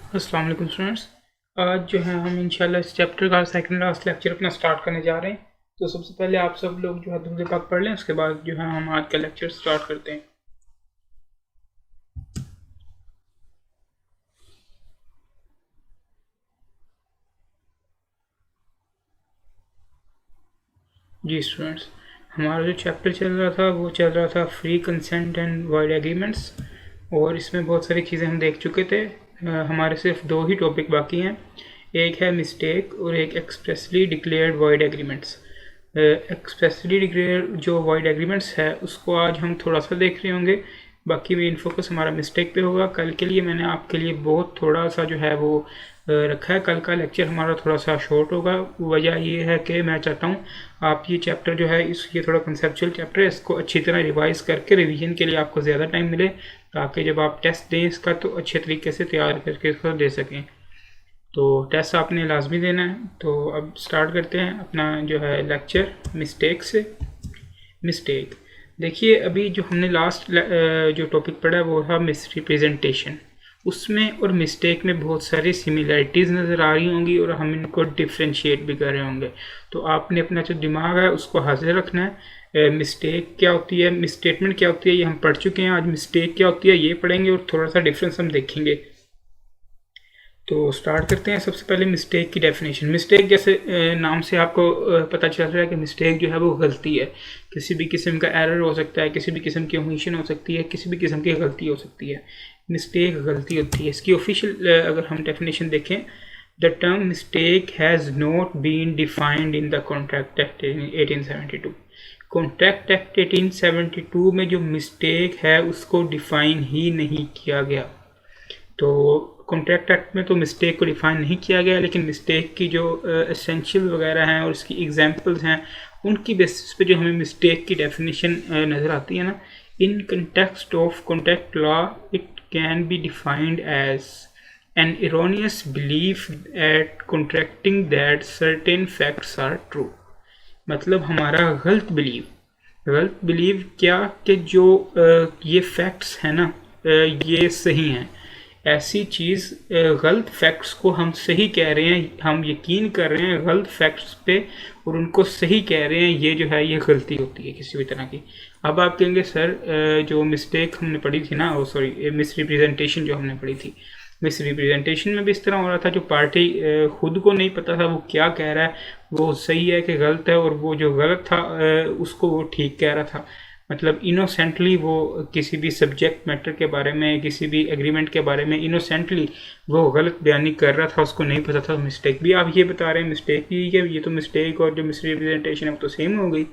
अस्सलाम वालेकुम स्टूडेंट्स। आज जो है हम इंशाल्लाह इस चैप्टर का सेकंड लास्ट लेक्चर अपना स्टार्ट करने जा रहे हैं। तो सबसे पहले आप सब लोग जो है दुरूद पाक पढ़ लें, उसके बाद जो है हम आज का लेक्चर स्टार्ट करते हैं। जी स्टूडेंट्स, हमारा जो चैप्टर चल रहा था वो चल रहा था free consent and void agreements, और इसमें बहुत सारी चीज़ें हम देख चुके थे। हमारे सिर्फ दो ही टॉपिक बाकी हैं, एक है मिस्टेक और एक expressly declared void agreements. Expressly declared जो वॉइड एग्रीमेंट्स है उसको आज हम थोड़ा सा देख रहे होंगे, बाकी मेन फोकस हमारा मिस्टेक पे होगा। कल के लिए मैंने आपके लिए बहुत थोड़ा सा जो है वो रखा है, कल का लेक्चर हमारा थोड़ा सा शॉर्ट होगा। वजह ये है कि मैं चाहता हूँ आप ये चैप्टर जो है ये थोड़ा कंसेप्चुअल चैप्टर है, इसको अच्छी तरह रिवाइज करके रिवीजन के लिए आपको ज़्यादा टाइम मिले, ताकि जब आप टेस्ट दें इसका तो अच्छे तरीके से तैयार करके इसको दे सकें। तो टेस्ट आपने लाजमी देना है। तो अब स्टार्ट करते हैं अपना जो है लेक्चर मिस्टेक से। मिस्टेक देखिए, अभी जो हमने लास्ट जो टॉपिक पढ़ा वो था मिसरिप्रेजेंटेशन। उसमें और मिस्टेक में बहुत सारी सिमिलैरिटीज़ नज़र आ रही होंगी और हम इनको डिफ्रेंशिएट भी कर रहे होंगे। तो आपने अपना जो दिमाग है उसको हाजिर रखना है। मिस्टेक क्या होती है, मिसस्टेटमेंट क्या होती है, ये हम पढ़ चुके हैं। आज मिस्टेक क्या होती है ये पढ़ेंगे और थोड़ा सा डिफरेंस हम देखेंगे। तो स्टार्ट करते हैं। सबसे पहले मिस्टेक की डेफिनेशन। मिस्टेक जैसे नाम से आपको पता चल रहा है कि मिस्टेक जो है वो गलती है। किसी भी किस्म का एरर हो सकता है, किसी भी किस्म की ओमिशन हो सकती है, किसी भी किस्म की गलती हो सकती है। मिस्टेक गलती होती है। इसकी ऑफिशियल अगर हम डेफिनेशन देखें, the term mistake has not been defined in the contract act 1872। Contract act 1872 में जो मिस्टेक है उसको डिफाइन ही नहीं किया गया। तो कॉन्ट्रैक्ट एक्ट में तो मिस्टेक को डिफाइन नहीं किया गया, लेकिन मिस्टेक की जो एसेंशियल वगैरह हैं और इसकी एग्जांपल्स हैं उनकी बेसिस पे जो हमें मिस्टेक की डेफिनेशन नज़र आती है ना, in context of contract law it can be defined as an erroneous belief at contracting that certain facts are true. मतलब हमारा गलत बिलीव क्या कि जो ये फैक्ट्स हैं ना ये सही हैं। ऐसी चीज़ गलत फैक्ट्स को हम सही कह रहे हैं, हम यकीन कर रहे हैं गलत फैक्ट्स पे और उनको सही कह रहे हैं, ये जो है ये गलती होती है किसी भी तरह की। अब आप कहेंगे सर जो मिस्टेक हमने पढ़ी थी ना, सॉरी मिसरिप्रेजेंटेशन जो हमने पढ़ी थी, मिसरिप्रेजेंटेशन में भी इस तरह हो रहा था। जो पार्टी खुद को नहीं पता था वो क्या कह रहा है, वो सही है कि गलत है, और वो जो गलत था उसको वो ठीक कह रहा था। मतलब इनोसेंटली वो किसी भी सब्जेक्ट मैटर के बारे में, किसी भी एग्रीमेंट के बारे में इनोसेंटली वो गलत बयानी कर रहा था, उसको नहीं पता था। मिस्टेक भी आप ये बता रहे हैं मिस्टेक भी है, ये तो मिस्टेक और जो मिसरिप्रेजेंटेशन है वो तो सेम हो गई।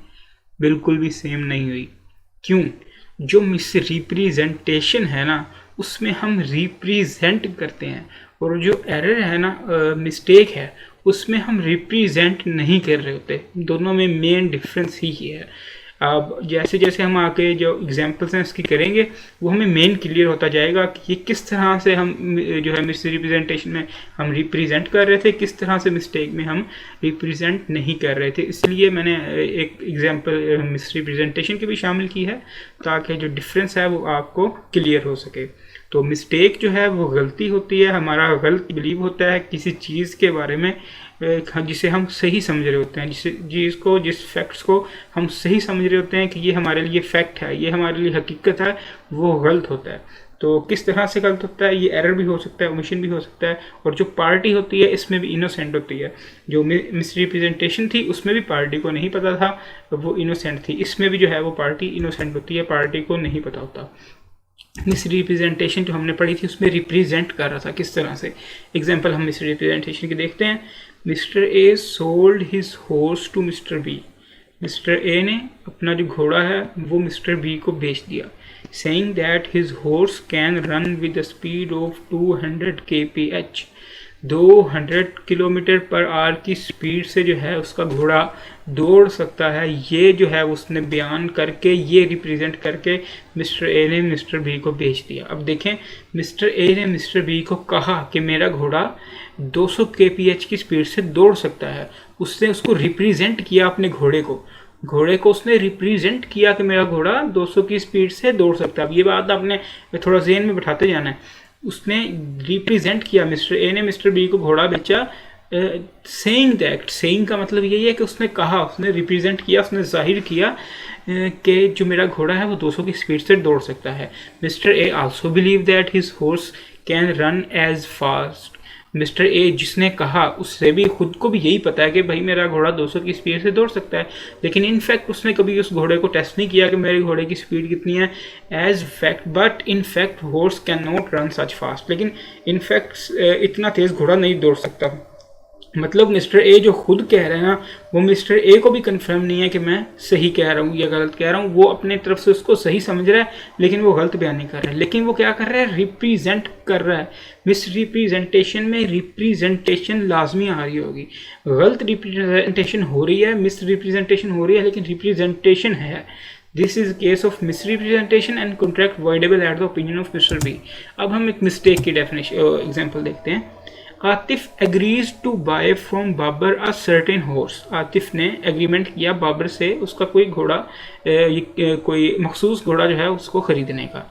बिल्कुल भी सेम नहीं हुई। क्यों? जो मिसरिप्रेजेंटेशन है ना उसमें हम रिप्रेजेंट करते हैं, और जो एरर है ना मिस्टेक है उसमें हम रिप्रेजेंट नहीं कर रहे होते। दोनों में मेन डिफरेंस ही है। अब जैसे जैसे हम आगे जो एग्जांपल्स हैं इसकी करेंगे वो हमें मेन क्लियर होता जाएगा कि ये किस तरह से हम जो है मिसरिप्रेजेंटेशन में हम रिप्रेजेंट कर रहे थे, किस तरह से मिस्टेक में हम रिप्रेजेंट नहीं कर रहे थे। इसलिए मैंने एक एग्जांपल मिसरिप्रेजेंटेशन की भी शामिल की है, ताकि जो डिफरेंस है वो आपको क्लियर हो सके। तो मिस्टेक जो है वो गलती होती है, हमारा गलत बिलीव होता है किसी चीज़ के बारे में जिसे हम सही समझ रहे होते हैं, जिस फैक्ट्स को हम सही समझ रहे होते हैं कि ये हमारे लिए फैक्ट है, ये हमारे लिए हकीकत है, वो गलत होता है। तो किस तरह से गलत होता है, ये एरर भी हो सकता है, ओमिशन भी हो सकता है। और जो पार्टी होती है इसमें भी इनोसेंट होती है। जो मिसरिप्रेजेंटेशन थी उसमें भी पार्टी को नहीं पता था, वो इनोसेंट थी। इसमें भी जो है वो पार्टी इनोसेंट होती है, पार्टी को नहीं पता होता। मिसरिप्रेजेंटेशन जो हमने पढ़ी थी उसमें रिप्रेजेंट कर रहा था किस तरह से। एग्जाम्पल हम मिसरिप्रेजेंटेशन की देखते हैं। Mister A sold his horse to mister B. Mister A ने अपना जो घोड़ा है वो मिस्टर बी को बेच दिया, saying that his horse can run with the speed of 200 kph। 200 kilometre per hour की स्पीड से जो है उसका घोड़ा दौड़ सकता है। ये जो है उसने बयान करके, ये रिप्रेजेंट करके मिस्टर ए ने मिस्टर बी को बेच दिया। अब देखें, मिस्टर ए ने मिस्टर बी को कहा कि मेरा घोड़ा 200 kph की स्पीड से दौड़ सकता है। उसने उसको रिप्रेजेंट किया, अपने घोड़े को उसने रिप्रेजेंट किया कि मेरा घोड़ा 200 की स्पीड से दौड़ सकता है। अब ये बात आपने थोड़ा ज़हन में बैठाते जाना है। उसने रिप्रेजेंट किया, मिस्टर ए ने मिस्टर बी को घोड़ा बेचा, सेइंग दैट, सेइंग का मतलब यही है कि उसने कहा, उसने रिप्रेजेंट किया, उसने जाहिर किया कि जो मेरा घोड़ा है वो 200 की स्पीड से दौड़ सकता है। Mister A also believe that his horse can run as fast. Mister A जिसने कहा उससे भी खुद को भी यही पता है कि भाई मेरा घोड़ा 200 की स्पीड से दौड़ सकता है, लेकिन इनफैक्ट उसने कभी उस घोड़े को टेस्ट नहीं किया कि मेरे घोड़े की स्पीड कितनी है। As fact but in fact horse can not run such fast, लेकिन इनफैक्ट इतना तेज़ घोड़ा नहीं दौड़ सकता। मतलब मिस्टर ए जो खुद कह रहे हैं ना, वो मिस्टर ए को भी कंफर्म नहीं है कि मैं सही कह रहा हूँ या गलत कह रहा हूँ। वो अपने तरफ से उसको सही समझ रहा है, लेकिन वो गलत बयान नहीं कर रहा है। लेकिन वो क्या कर रहा है, रिप्रेजेंट कर रहा है। मिस रिप्रेजेंटेशन में रिप्रेजेंटेशन लाजमी आ रही होगी, गलत रिप्रेजेंटेशन हो रही है, मिस रिप्रेजेंटेशन हो रही है, लेकिन रिप्रेजेंटेशन है। This is case of misrepresentation and contract voidable at the opinion of mister B. अब हम एक मिस्टेक की डेफिनेशन एग्जाम्पल देखते हैं। Atif agrees to buy from Babar a certain horse. Atif ने एग्रीमेंट किया बाबर से उसका कोई घोड़ा, कोई मखसूस घोड़ा जो है उसको खरीदने का।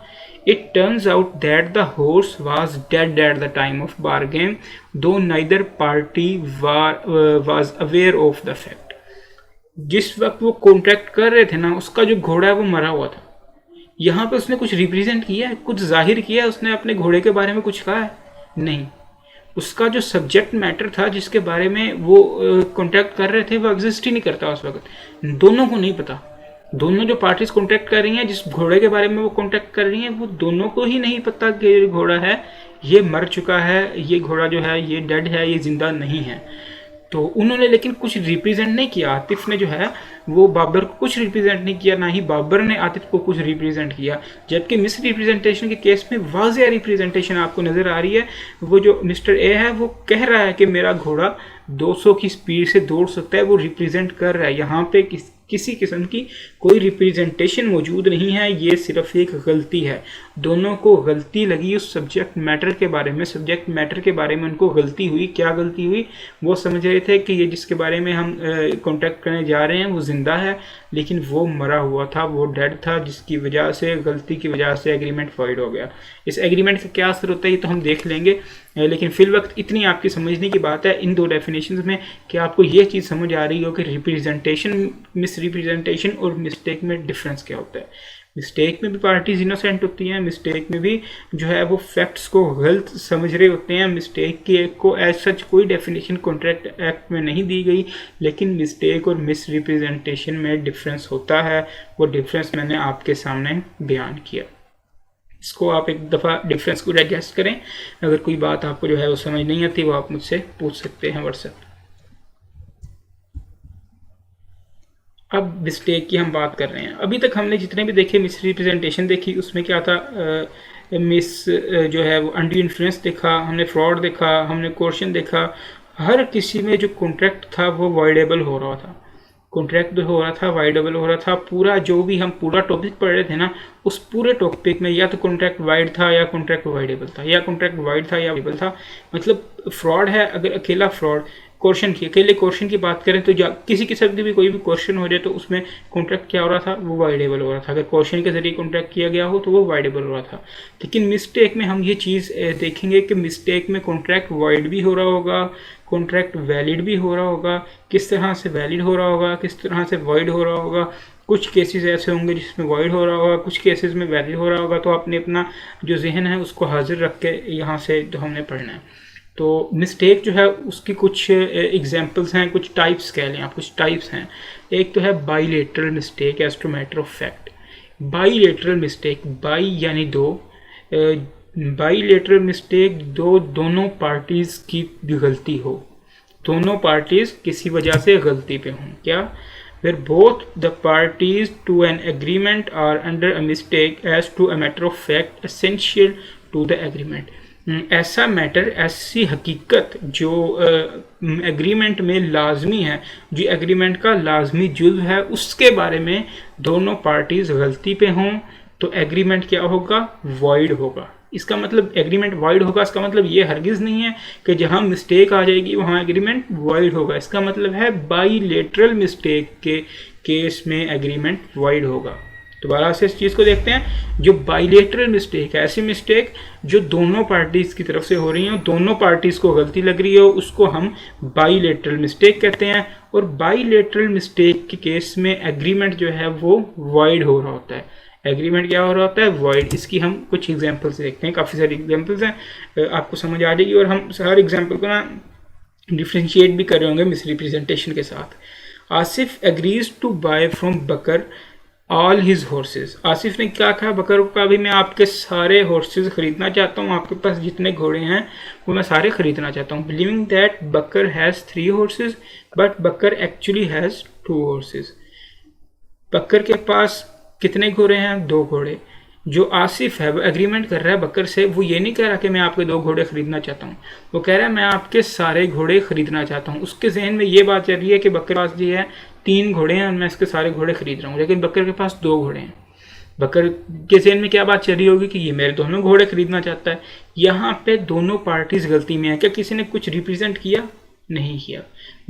It turns out that the horse was dead at the time of bargain, though neither party was aware of the fact. जिस वक्त वो कॉन्ट्रैक्ट कर रहे थे ना, उसका जो घोड़ा है वो मरा हुआ था। यहाँ पे उसने कुछ रिप्रेजेंट किया है, कुछ जाहिर किया है, उसने अपने घोड़े के बारे में कुछ कहा है? नहीं। उसका जो सब्जेक्ट मैटर था जिसके बारे में वो कॉन्टैक्ट कर रहे थे वो एग्जिस्ट ही नहीं करता उस वक्त। दोनों को नहीं पता, दोनों जो पार्टीज कॉन्टैक्ट कर रही हैं, जिस घोड़े के बारे में वो कॉन्टैक्ट कर रही हैं, वो दोनों को ही नहीं पता कि ये घोड़ा है ये मर चुका है, ये घोड़ा जो है ये डेड है, ये जिंदा नहीं है। तो उन्होंने लेकिन कुछ रिप्रेजेंट नहीं किया। आतिफ ने जो है वो बाबर को कुछ रिप्रेजेंट नहीं किया, ना ही बाबर ने आतिफ को कुछ रिप्रेजेंट किया। जबकि मिस रिप्रेजेंटेशन के केस में वाज़ेह रिप्रेजेंटेशन आपको नज़र आ रही है। वो जो मिस्टर ए है वो कह रहा है कि मेरा घोड़ा 200 की स्पीड से दौड़ सकता है, वो रिप्रेजेंट कर रहा है। यहाँ पे किसी किस्म की कोई रिप्रेजेंटेशन मौजूद नहीं है, ये सिर्फ एक गलती है। दोनों को गलती लगी उस सब्जेक्ट मैटर के बारे में, सब्जेक्ट मैटर के बारे में उनको गलती हुई। क्या गलती हुई? वो समझ रहे थे कि ये जिसके बारे में हम कॉन्टैक्ट करने जा रहे हैं वो जिंदा है, लेकिन वो मरा हुआ था, वो डेड था, जिसकी वजह से, गलती की वजह से एग्रीमेंट वॉइड हो गया। इस एग्रीमेंट का क्या असर होता है ये तो हम देख लेंगे, लेकिन फिल वक्त इतनी आपकी समझने की बात है इन दो डेफिनेशंस में कि आपको ये चीज़ समझ आ रही हो कि रिप्रेजेंटेशन, मिस रिप्रेजेंटेशन और मिस्टेक में डिफरेंस क्या होता है। मिस्टेक में भी पार्टीज इनोसेंट होती हैं, मिस्टेक में भी जो है वो फैक्ट्स को गलत समझ रहे होते हैं। मिस्टेक की को एज सच कोई डेफिनेशन कॉन्ट्रैक्ट एक्ट में नहीं दी गई, लेकिन मिस्टेक और मिस रिप्रेजेंटेशन में डिफरेंस होता है। वो डिफरेंस मैंने आपके सामने बयान किया। इसको आप एक दफ़ा डिफरेंस को डाइजेस्ट करें। अगर कोई बात आपको जो है वो समझ नहीं आती वो आप मुझसे पूछ सकते हैं व्हाट्सएप। अब मिस्टेक की हम बात कर रहे हैं। अभी तक हमने जितने भी देखे मिस रिप्रेजेंटेशन देखी, उसमें क्या था, मिस जो है वो अंडर इन्फ्लुएंस देखा, हमने फ्रॉड देखा, हमने कोर्शन देखा। हर किसी में जो कॉन्ट्रैक्ट था वो वॉइडेबल हो रहा था, कॉन्ट्रैक्ट जो हो रहा था वाइडेबल हो रहा था। पूरा जो भी हम पूरा टॉपिक पढ़ रहे थे ना, उस पूरे टॉपिक में या तो कॉन्ट्रैक्ट वाइड था या कॉन्ट्रैक्ट वाइडेबल था, या कॉन्ट्रैक्ट वाइड था या वाइडेबल था। मतलब फ्रॉड है, अगर अकेला फ्रॉड क्वेश्चन की, अकेले क्वेश्चन की बात करें तो किसी किस्म की भी कोई भी क्वेश्चन हो जाए तो उसमें कॉन्ट्रैक्ट क्या हो रहा था, वो वाइडेबल हो रहा था। अगर क्वेश्चन के जरिए कॉन्ट्रैक्ट किया गया हो तो वो वाइडेबल हो रहा था। लेकिन मिस्टेक में हम ये चीज़ देखेंगे कि मिस्टेक में कॉन्ट्रैक्ट वाइड भी हो रहा होगा, कॉन्ट्रैक्ट वैलिड भी हो रहा होगा। किस तरह से वैलिड हो रहा होगा, किस तरह से वाइड हो रहा होगा। कुछ केसेस ऐसे होंगे जिसमें वाइड हो रहा होगा, कुछ केसेस में वैलिड हो रहा होगा। तो आपने अपना जो जहन है उसको हाजिर रख के यहाँ से जो हमने पढ़ना है। तो मिस्टेक जो है उसकी कुछ एग्जांपल्स हैं, कुछ टाइप्स कह लें आप, कुछ टाइप्स हैं। एक तो है bilateral mistake as to matter of fact. Bilateral mistake, bi यानी दो, बाईलेटरल मिस्टेक दोनों पार्टीज़ की गलती हो, दोनों पार्टीज़ किसी वजह से गलती पे हों। क्या? where both the parties to an agreement are under a mistake as to a matter of fact essential to the agreement। ऐसा मैटर, ऐसी हकीकत जो एग्रीमेंट में लाजमी है, जो एग्रीमेंट का लाजमी जुज़्व है, उसके बारे में दोनों पार्टीज गलती पे हों तो एग्रीमेंट क्या होगा? वॉइड होगा। इसका मतलब एग्रीमेंट वॉइड होगा, इसका मतलब ये हरगिज़ नहीं है कि जहां मिस्टेक आ जाएगी वहां एग्रीमेंट वॉइड होगा। इसका मतलब है बाईलेटरल मिस्टेक के केस में एग्रीमेंट वॉइड होगा। दोबारा से इस चीज़ को देखते हैं। जो बाइलेटरल मिस्टेक है, ऐसी मिस्टेक जो दोनों पार्टीज़ की तरफ से हो रही है, दोनों पार्टीज़ को गलती लग रही है, उसको हम बाइलेटरल मिस्टेक कहते हैं। और बाइलेटरल मिस्टेक के केस में एग्रीमेंट जो है वो वॉइड हो रहा होता है। एग्रीमेंट क्या हो रहा होता है? वॉइड। इसकी हम कुछ एग्जांपल्स देखते हैं, काफ़ी सारी एग्जांपल्स हैं, आपको समझ आ जाएगी। और हम हर एग्जांपल को ना डिफ्रेंशिएट भी कर रहे होंगे मिसरिप्रेजेंटेशन के साथ। Asif agrees to buy from Bakar all his horses. Asif ने क्या कहा बकर को? कहा भाई मैं आपके सारे हॉर्सेज खरीदना चाहता हूँ, आपके पास जितने घोड़े हैं वो मैं सारे खरीदना चाहता हूँ। Believing that Bakar has 3 horses but Bakar actually has 2 horses. Bakar के पास कितने घोड़े हैं? 2 घोड़े। जो आसिफ है वो एग्रीमेंट कर रहा है बकर से, वो ये नहीं कह रहा कि मैं आपके 2 घोड़े खरीदना चाहता हूँ, वो कह रहा है मैं आपके सारे घोड़े खरीदना चाहता हूँ। उसके जहन में ये बात चल रही है कि बकर के पास जो है 3 घोड़े हैं और मैं इसके सारे घोड़े खरीद रहा हूँ, लेकिन बकर के पास 2 घोड़े हैं। बकर के जहन में क्या बात चल रही होगी कि ये मेरे दोनों घोड़े खरीदना चाहता है। यहाँ पे दोनों पार्टीज गलती में है। क्या किसी ने कुछ रिप्रेजेंट किया? नहीं किया,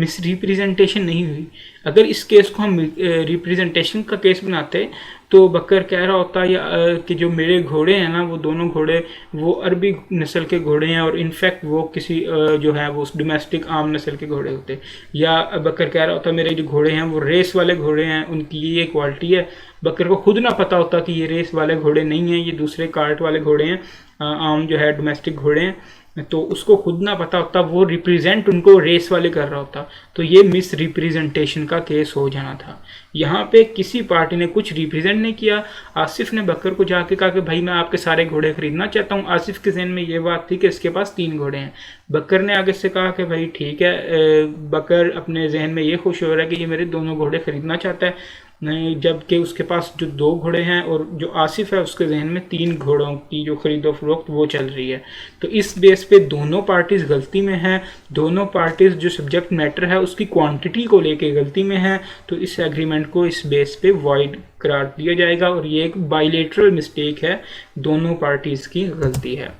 मिस रिप्रेजेंटेशन नहीं हुई। अगर इस केस को हम रिप्रेजेंटेशन का केस बनाते तो बकर कह रहा होता या कि जो मेरे घोड़े हैं ना वो दोनों घोड़े वो अरबी नस्ल के घोड़े हैं और इनफैक्ट वो किसी जो है वो डोमेस्टिक आम नस्ल के घोड़े होते। या बकर कह रहा होता मेरे जो घोड़े हैं वो रेस वाले घोड़े हैं, उनकी ये क्वालिटी है। बकर को खुद ना पता होता कि ये रेस वाले घोड़े नहीं हैं, ये दूसरे कार्ट वाले घोड़े हैं, आम जो है डोमेस्टिक घोड़े हैं, तो उसको खुद ना पता होता, वो रिप्रेजेंट उनको रेस वाले कर रहा होता, तो ये मिस रिप्रेजेंटेशन का केस हो जाना था। यहाँ पे किसी पार्टी ने कुछ रिप्रेजेंट नहीं किया। आसिफ ने बकर को जाके कहा कि भाई मैं आपके सारे घोड़े खरीदना चाहता हूँ। आसिफ के जहन में ये बात थी कि इसके पास 3 घोड़े हैं। बकर ने आगे से कहा कि भाई ठीक है, बकर अपने जहन में ये खुश हो रहा है कि ये मेरे दोनों घोड़े खरीदना चाहता है, नहीं, जबकि उसके पास जो 2 घोड़े हैं और जो आसिफ है उसके जहन में 3 घोड़ों की जो खरीदो फरोख्त वो चल रही है। तो इस बेस पे दोनों पार्टीज गलती में हैं। दोनों पार्टीज जो सब्जेक्ट मैटर है उसकी क्वांटिटी को लेके गलती में हैं, तो इस एग्रीमेंट को इस बेस पे वॉइड करार दिया जाएगा और ये एक बाइलेटरल मिस्टेक है, दोनों पार्टीज की गलती है।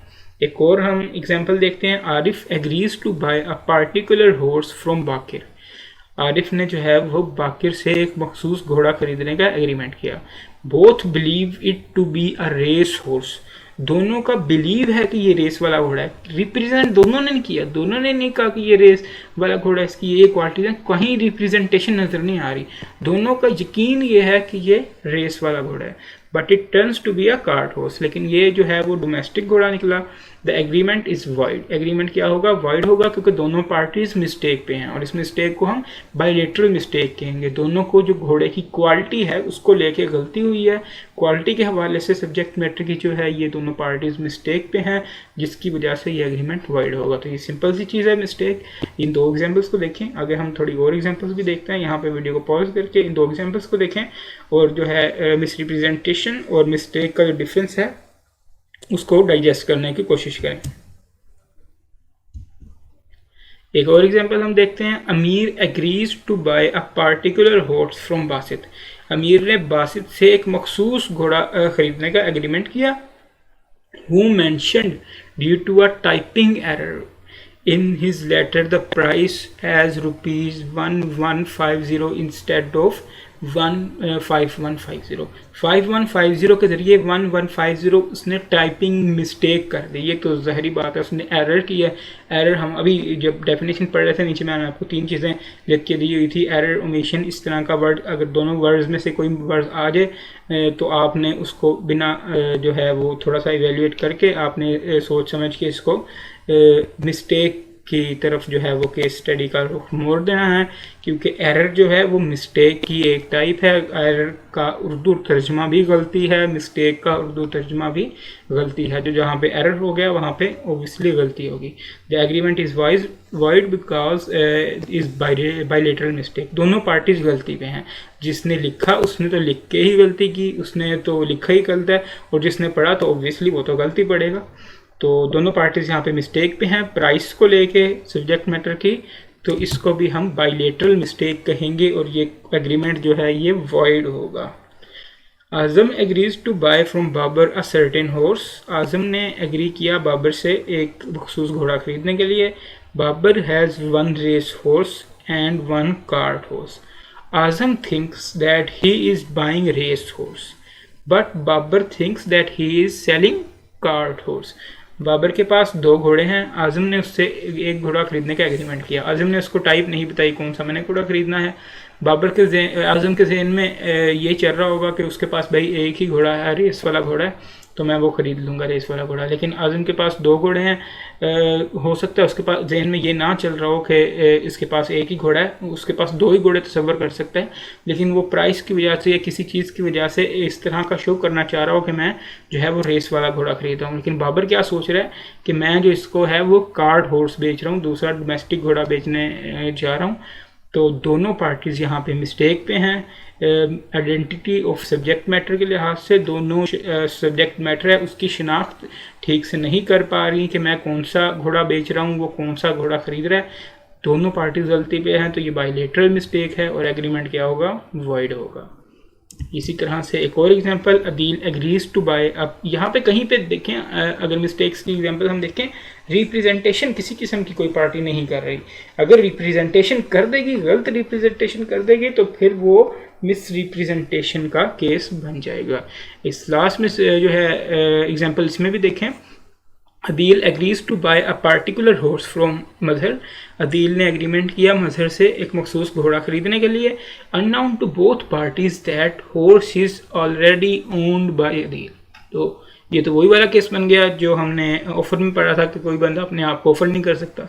एक और हम एग्जाम्पल देखते हैं। Arif agrees to buy a particular horse from Baqir. Arif ने जो है वो बाकिर से एक मखसूस घोड़ा खरीदने का एग्रीमेंट किया। Both believe it to be a race horse. दोनों का बिलीव है कि ये रेस वाला घोड़ा है। रिप्रेजेंट दोनों ने नहीं किया, दोनों ने नहीं कहा कि ये रेस वाला घोड़ा है, इसकी ये क्वालिटी है, कहीं रिप्रेजेंटेशन नजर नहीं आ रही। दोनों का यकीन ये है कि ये रेस वाला घोड़ा है, but it turns to be a cart horse. लेकिन ये जो है वो डोमेस्टिक घोड़ा निकला। The agreement is void. Agreement क्या होगा? वॉइड होगा, क्योंकि दोनों पार्टीज मिस्टेक पे हैं और इस मिस्टेक को हम बाइलेटरल मिस्टेक कहेंगे। दोनों को जो घोड़े की क्वालिटी है उसको लेके गलती हुई है। क्वालिटी के हवाले से सब्जेक्ट मैटर की जो है ये दोनों पार्टीज मिस्टेक पे हैं, जिसकी वजह से ये एग्रीमेंट वॉइड होगा। तो ये सिंपल सी चीज़ है मिस्टेक। इन 2 एग्जाम्पल्स को देखें, आगे हम थोड़ी और एग्जाम्पल्स भी देखते हैं। यहाँ पे वीडियो को पॉज करके इन 2 एग्जाम्पल्स को देखें और जो है मिसरिप्रेजेंटेशन और मिस्टेक का जो डिफरेंस है उसको डाइजेस्ट करने की कोशिश करें। एक और एग्जांपल हम देखते हैं। Amir agrees to buy a particular horse from Basit. Amir ने बासित से एक मखसूस घोड़ा खरीदने का एग्रीमेंट किया। Who mentioned due to a typing error in his letter the price as rupees 1150 instead of 5150। 5150 के जरिए 1150 उसने टाइपिंग मिस्टेक कर दी। ये तो ज़ाहिरी बात है उसने एरर किया। एरर हम अभी जब डेफिनेशन पढ़ रहे थे नीचे मैंने आपको 3 चीज़ें लिख के दी हुई थी। एरर, ओमिशन, इस तरह का वर्ड अगर दोनों वर्ड्स में से कोई वर्ड आ जाए तो आपने उसको बिना जो है वो थोड़ा सा इवेल्युएट करके आपने सोच समझ के इसको मिस्टेक की तरफ जो है वो केस स्टडी का रुख मोड़ देना है, क्योंकि एरर जो है वो मिस्टेक की एक टाइप है। एरर का उर्दू तर्जमा भी गलती है, मिस्टेक का उर्दू तर्जमा भी गलती है। जो जहाँ पे एरर हो गया वहाँ पे ओबियसली गलती होगी। The agreement is void because is bilateral mistake. दोनों पार्टीज गलती पे हैं। जिसने लिखा उसने तो लिख के ही गलती की, उसने तो लिखा ही गलत है, और जिसने पढ़ा तो ओबियसली वो तो गलती पड़ेगा। तो दोनों पार्टीज यहाँ पे मिस्टेक पे हैं प्राइस को लेके सब्जेक्ट मैटर की, तो इसको भी हम बाइलेटरल मिस्टेक कहेंगे और ये एग्रीमेंट जो है ये वॉइड होगा। Azam agrees to buy from Babar a certain horse. Azam ने एग्री किया बाबर से एक मखसूस घोड़ा खरीदने के लिए। Babar has 1 race horse and 1 cart horse. Azam thinks that he is buying race horse. But Babar thinks that he is selling cart horse. Babar के पास 2 घोड़े हैं, आजम ने उससे एक घोड़ा खरीदने का एग्रीमेंट किया। आजम ने उसको टाइप नहीं बताई कौन सा मैंने घोड़ा खरीदना है। आजम के ज़हन में ये चल रहा होगा कि उसके पास भाई एक ही घोड़ा है, रेस वाला घोड़ा है, तो मैं वो खरीद लूँगा रेस वाला घोड़ा। लेकिन आजम के पास 2 घोड़े हैं, हो सकता है उसके पास जहन में ये ना चल रहा हो कि इसके पास एक ही घोड़ा है, उसके पास 2 ही घोड़े तसव्वुर कर सकता है। लेकिन वो प्राइस की वजह से या किसी चीज़ की वजह से इस तरह का शो करना चाह रहा हो कि मैं जो है वो रेस वाला घोड़ा खरीद रहा हूँ। लेकिन बाबर क्या सोच रहा है कि मैं जो इसको है वो कार्ट हॉर्स बेच रहा हूँ, दूसरा डोमेस्टिक घोड़ा बेचने जा रहा हूँ। तो दोनों पार्टीज़ यहाँ पे मिस्टेक पे हैं। आइडेंटिटी ऑफ सब्जेक्ट मैटर के लिहाज से दोनों सब्जेक्ट मैटर है उसकी शिनाख्त ठीक से नहीं कर पा रही कि मैं कौन सा घोड़ा बेच रहा हूँ, वो कौन सा घोड़ा खरीद रहा है। दोनों पार्टीज गलती पे हैं, तो ये बायलेटरल मिस्टेक है और एग्रीमेंट क्या होगा, वॉइड होगा। इसी तरह से एक और example, Adeel agrees to buy. अब यहाँ पे कहीं पे देखें, अगर मिस्टेक्स की एग्जांपल हम देखें, रिप्रेजेंटेशन किसी किस्म की कोई पार्टी नहीं कर रही। अगर रिप्रेजेंटेशन कर देगी, गलत रिप्रेजेंटेशन कर देगी, तो फिर वो मिस रिप्रेजेंटेशन का केस बन जाएगा। इस लास्ट में जो है एग्जांपल इसमें भी देखें, Adeel agrees to buy a particular horse from Mazhar. Adeel ने एग्रीमेंट किया मजहर से एक मखसूस घोड़ा खरीदने के लिए। Unknown to both parties that horse is already owned by Adeel. तो ये तो वही वाला केस बन गया जो हमने ऑफर में पढ़ा था कि कोई बंदा अपने आप को ऑफर नहीं कर सकता।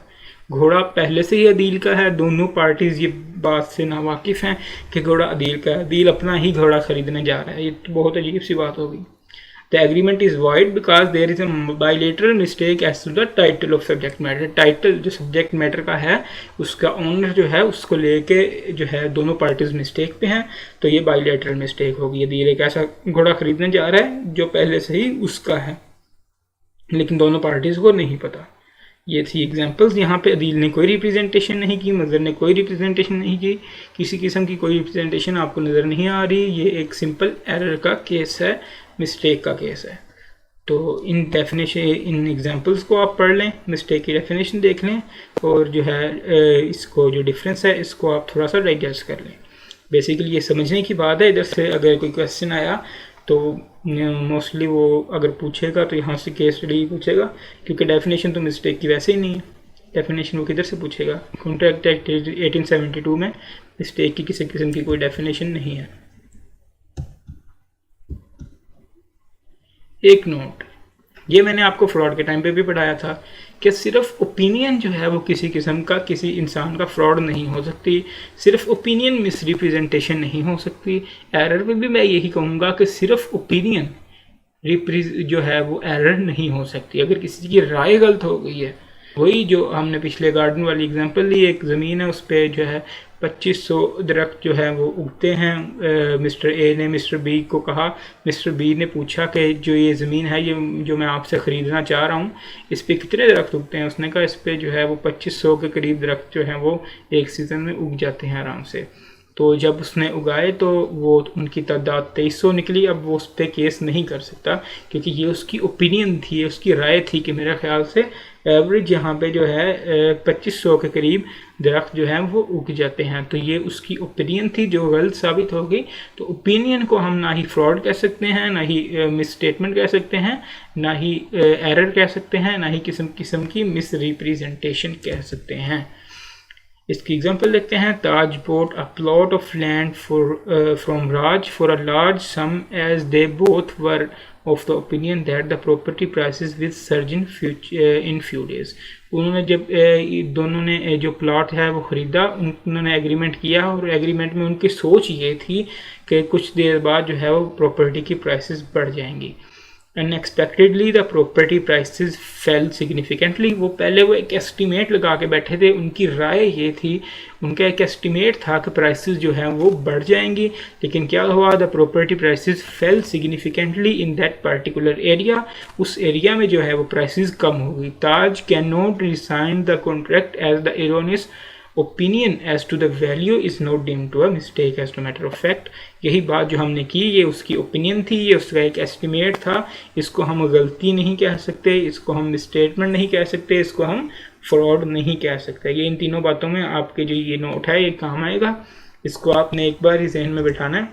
घोड़ा पहले से ही अदील का है, दोनों पार्टीज ये बात से नावाकिफ़ हैं कि घोड़ा अदील का है, अदील अपना ही घोड़ा खरीदने जा रहा है। ये तो बहुत अजीब सी बात होगी। The agreement is void because there is a bilateral mistake as to the title of subject matter. Title जो सब्जेक्ट मैटर का है उसका ओनर जो है उसको लेके जो है दोनों पार्टीज मिस्टेक पे हैं, तो ये बायलेटरल मिस्टेक होगी। अदील एक ऐसा घोड़ा खरीदने जा रहा है जो पहले से ही उसका है, लेकिन दोनों पार्टीज को नहीं पता। ये थी एग्जांपल्स। यहाँ पे अदील ने कोई रिप्रेजेंटेशन नहीं की, मजहर ने कोई रिप्रेजेंटेशन नहीं की, किसी किस्म की कोई रिप्रेजेंटेशन आपको नज़र नहीं आ रही। ये एक सिंपल एरर का केस है, मिस्टेक का केस है। तो इन डेफिनेशन, इन एग्जांपल्स को आप पढ़ लें, मिस्टेक की डेफिनेशन देख लें, और जो है इसको जो डिफरेंस है इसको आप थोड़ा सा डाइजेस्ट कर लें। बेसिकली ये समझने की बात है। इधर से अगर कोई क्वेश्चन आया तो मोस्टली वो अगर पूछेगा तो यहाँ से केस स्टडी ही पूछेगा, क्योंकि डेफिनेशन तो मिस्टेक की वैसे ही नहीं है। डेफिनेशन वो किधर से पूछेगा? कॉन्ट्रैक्ट एक्ट 1872 में मिस्टेक की किसी किस्म की कोई डेफिनेशन नहीं है। एक नोट, ये मैंने आपको फ्रॉड के टाइम पे भी पढ़ाया था कि सिर्फ ओपिनियन जो है वो किसी किस्म का किसी इंसान का फ्रॉड नहीं हो सकती, सिर्फ ओपिनियन मिस रिप्रेजेंटेशन नहीं हो सकती। एरर में भी मैं यही कहूँगा कि सिर्फ ओपिनियन जो है वो एरर नहीं हो सकती। अगर किसी की राय गलत हो गई है, वही जो हमने पिछले गार्डन वाली एग्जांपल ली, एक ज़मीन है उस पर जो है 2500 दरख्त जो है वो उगते हैं। मिस्टर ए ने मिस्टर बी को कहा, मिस्टर बी ने पूछा कि जो ये ज़मीन है, ये जो मैं आपसे ख़रीदना चाह रहा हूँ, इस पर कितने दरख्त उगते हैं? उसने कहा इस पर जो है वो 2500 के करीब दरख्त जो हैं वो एक सीज़न में उग जाते हैं आराम से। तो जब उसने उगाए तो वो उनकी तादाद 2300 निकली। अब वो उस पर केस नहीं कर सकता, क्योंकि ये उसकी ओपिनियन थी, उसकी राय थी कि मेरे ख्याल से एवरेज यहाँ पे जो है 2500 के करीब दरख्त जो हैं वो उग जाते हैं। तो ये उसकी ओपिनियन थी जो गलत साबित हो गई। तो ओपिनियन को हम ना ही फ्रॉड कह सकते हैं, ना ही मिस स्टेटमेंट कह सकते हैं, ना ही एरर कह सकते हैं, ना ही किस्म की मिस रिप्रेजेंटेशन कह सकते हैं। इसकी एग्जांपल देखते हैं। ताज bought a plot of land from Raj for a large sum as they both were of the opinion that the property prices will surge in few days. उन्होंने जब दोनों ने जो प्लॉट है वो ख़रीदा, उन्होंने एग्रीमेंट किया और एग्रीमेंट में उनकी सोच ये थी कि कुछ देर बाद जो है वो प्रॉपर्टी की प्राइसेस बढ़ जाएंगी। Unexpectedly the property prices fell significantly. वो पहले वो एक एस्टिमेट लगा के बैठे थे, उनकी राय ये थी, उनका एक एस्टिमेट था कि प्राइसेस जो हैं वो बढ़ जाएंगी, लेकिन क्या हुआ? The property prices fell significantly in that particular area. उस एरिया में जो है वो प्राइसेस कम हो गई। Taj can not rescind the contract as the erroneous opinion as to the value is not deemed to a mistake as to matter of fact. यही बात जो हमने की, ये उसकी ओपिनियन थी, ये उसका एक एस्टिमेट था। इसको हम गलती नहीं कह सकते, इसको हम मिसस्टेटमेंट नहीं कह सकते, इसको हम फ्रॉड नहीं कह सकते। ये इन तीनों बातों में आपके जो ये नोट है ये काम आएगा। इसको आपने एक बार ही जहन में बिठाना है।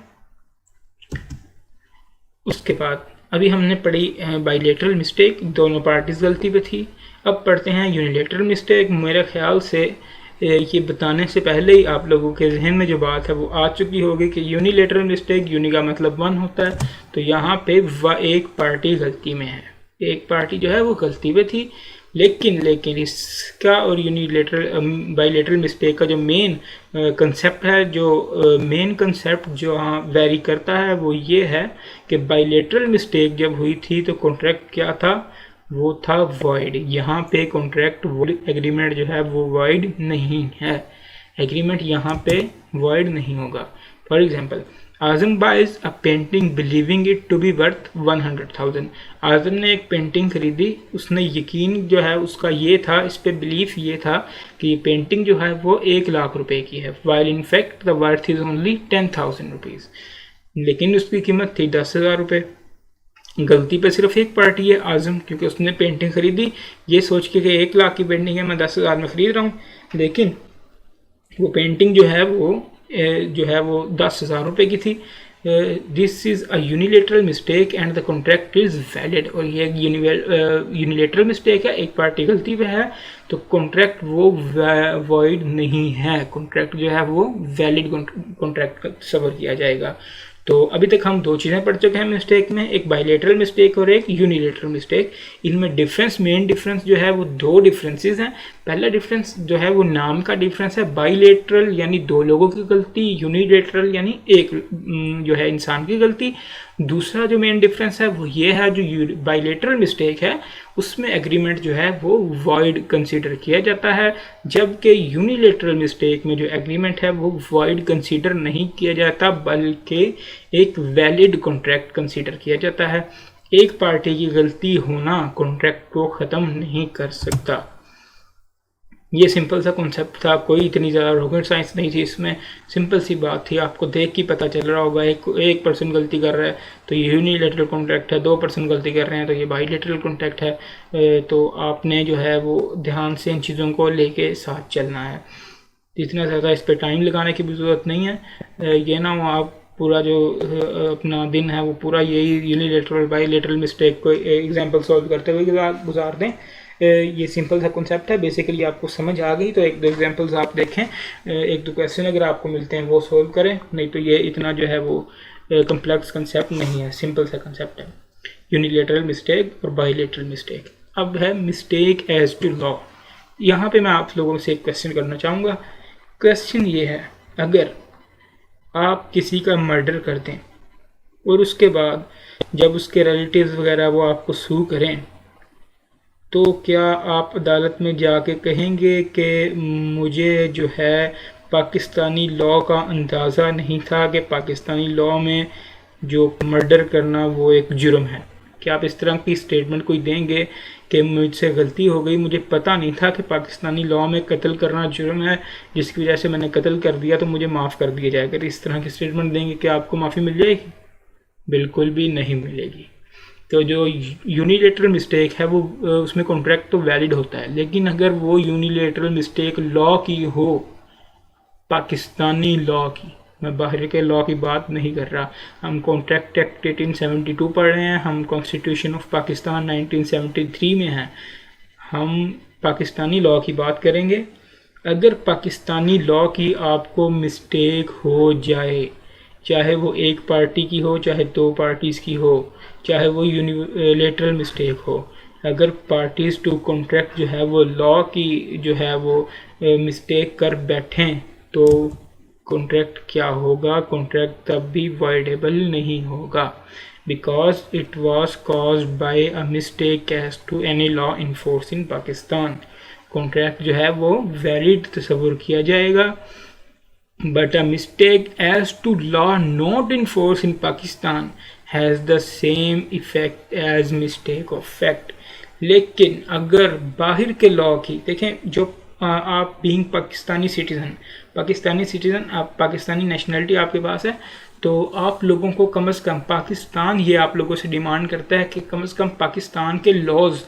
उसके बाद अभी हमने पढ़ी बाइलेटरल मिस्टेक, दोनों पार्टीज गलती पे थी। अब पढ़ते हैं यूनिलेटरल मिस्टेक। मेरे ख्याल से ये बताने से पहले ही आप लोगों के जहन में जो बात है वो आ चुकी होगी कि यूनिलेटरल मिस्टेक, यूनि का मतलब वन होता है, तो यहाँ पे एक पार्टी गलती में है, एक पार्टी जो है वो गलती पे थी। लेकिन इसका और यूनिलेटरल बाइलेटरल मिस्टेक का जो मेन कंसेप्ट है, जो मेन कंसेप्ट जो हाँ वेरी करता है, वो ये है कि बाइलेटरल मिस्टेक जब हुई थी तो कॉन्ट्रैक्ट क्या था, वो था वॉइड। यहाँ पे कॉन्ट्रैक्ट एग्रीमेंट जो है वो वॉइड नहीं है, एग्रीमेंट यहाँ पे वॉइड नहीं होगा। For example, Azam buys a painting believing it to be worth 100,000। Azam ने एक पेंटिंग खरीदी, उसने यकीन जो है उसका ये था, इस पे बिलीफ ये था कि ये पेंटिंग जो है वो 1,00,000 रुपए की है, while in fact the worth is only 10,000 rupees, लेकिन उसकी कीमत थी 10,000 रुपये। गलती पे सिर्फ एक पार्टी है, आजम, क्योंकि उसने पेंटिंग खरीदी ये सोच के कि 1,00,000 की पेंटिंग है, मैं 10,000 में खरीद रहा हूँ, लेकिन वो पेंटिंग जो है वो 10,000 रुपये की थी। This is a unilateral mistake and the contract is valid. और ये यूनिलेटरल मिस्टेक है, एक पार्टी गलती पे है, तो कॉन्ट्रैक्ट वो वॉइड नहीं है, कॉन्ट्रैक्ट जो है वो वैलिड कॉन्ट्रैक्ट तस्वर किया जाएगा। तो अभी तक हम दो चीज़ें पढ़ चुके हैं मिस्टेक में, एक बाइलेटरल मिस्टेक और एक यूनिलेटरल मिस्टेक। इनमें डिफरेंस, मेन डिफरेंस जो है वो दो डिफरेंसेस हैं। पहला डिफरेंस जो है वो नाम का डिफरेंस है, बाइलेटरल यानी दो लोगों की गलती, यूनिलेटरल यानी एक जो है इंसान की गलती। दूसरा जो मेन डिफरेंस है वो ये है, जो बाइलेटरल मिस्टेक है उसमें एग्रीमेंट जो है वो वॉइड कंसीडर किया जाता है, जबकि यूनिलेटरल मिस्टेक में जो एग्रीमेंट है वो वॉइड कंसीडर नहीं किया जाता, बल्कि एक वैलिड कॉन्ट्रैक्ट कंसीडर किया जाता है। एक पार्टी की गलती होना कॉन्ट्रैक्ट को ख़त्म नहीं कर सकता। ये सिंपल सा कॉन्सेप्ट था, कोई इतनी ज़्यादा रॉकेट साइंस नहीं थी इसमें, सिंपल सी बात थी, आपको देख के पता चल रहा होगा। एक पर्सन गलती कर रहा है तो ये यूनिलेटरल कॉन्ट्रैक्ट है, दो पर्सन गलती कर रहे हैं तो ये बाइलेटरल कॉन्ट्रैक्ट है। तो आपने जो है वो ध्यान से इन चीज़ों को लेके साथ चलना है, इतना ज़्यादा इस पर टाइम लगाने की भी ज़रूरत नहीं है। ये ना हो आप पूरा जो अपना दिन है वो पूरा यही यूनिलेटरल बाइलेटरल मिस्टेक को एग्जाम्पल सॉल्व करते हुए गुजार दें। ये सिंपल सा कॉन्सेप्ट है, बेसिकली आपको समझ आ गई तो एक दो एग्जांपल्स आप देखें, एक दो क्वेश्चन अगर आपको मिलते हैं वो सॉल्व करें, नहीं तो ये इतना जो है वो कॉम्प्लेक्स कंसेप्ट नहीं है, सिंपल सा कंसेप्ट है, यूनिलेटरल मिस्टेक और बाइलेटरल मिस्टेक। अब है मिस्टेक एज टू लॉ। यहाँ पे मैं आप लोगों से एक क्वेश्चन करना चाहूँगा। क्वेश्चन ये है, अगर आप किसी का मर्डर कर दें और उसके बाद जब उसके रिलेटिव्स वगैरह वो आपको सू करें, तो क्या आप अदालत में जाके कहेंगे कि मुझे जो है पाकिस्तानी लॉ का अंदाज़ा नहीं था कि पाकिस्तानी लॉ में जो मर्डर करना वो एक जुर्म है? क्या आप इस तरह की स्टेटमेंट कोई देंगे कि मुझसे गलती हो गई, मुझे पता नहीं था कि पाकिस्तानी लॉ में कत्ल करना जुर्म है, जिसकी वजह से मैंने कत्ल कर दिया तो मुझे माफ़ कर दिया जाएगा? अगर इस तरह की स्टेटमेंट देंगे क्या आपको माफ़ी मिल जाएगी? बिल्कुल भी नहीं मिलेगी। तो जो यूनिलेटरल मिस्टेक है वो उसमें कॉन्ट्रैक्ट तो वैलिड होता है, लेकिन अगर वो यूनिलेटरल मिस्टेक लॉ की हो, पाकिस्तानी लॉ की, मैं बाहर के लॉ की बात नहीं कर रहा, हम कॉन्ट्रैक्ट एक्ट 1872 पढ़ रहे हैं, हम कॉन्स्टिट्यूशन ऑफ पाकिस्तान 1973 में हैं, हम पाकिस्तानी लॉ की बात करेंगे। अगर पाकिस्तानी लॉ की आपको मिस्टेक हो जाए, चाहे वो एक पार्टी की हो, चाहे दो पार्टीज़ की हो, चाहे वो यूनिलेटरल मिस्टेक हो, अगर पार्टीज़ टू कॉन्ट्रैक्ट जो है वो लॉ की जो है वो मिस्टेक कर बैठें, तो कॉन्ट्रैक्ट क्या होगा? कॉन्ट्रैक्ट तब भी वॉइडेबल नहीं होगा, because it was caused by a mistake as to any law in force in Pakistan. Contract जो है वो वैलिड तस्वुर किया जाएगा, but a mistake as to law not in force in Pakistan has the same effect as mistake of fact। लेकिन अगर बाहर के लॉ की देखें, जो आप बीइंग पाकिस्तानी सिटीज़न, आप पाकिस्तानी नेशनलिटी आपके पास है, तो आप लोगों को कम से कम पाकिस्तान ये आप लोगों से डिमांड करता है कि कम से कम पाकिस्तान के लॉज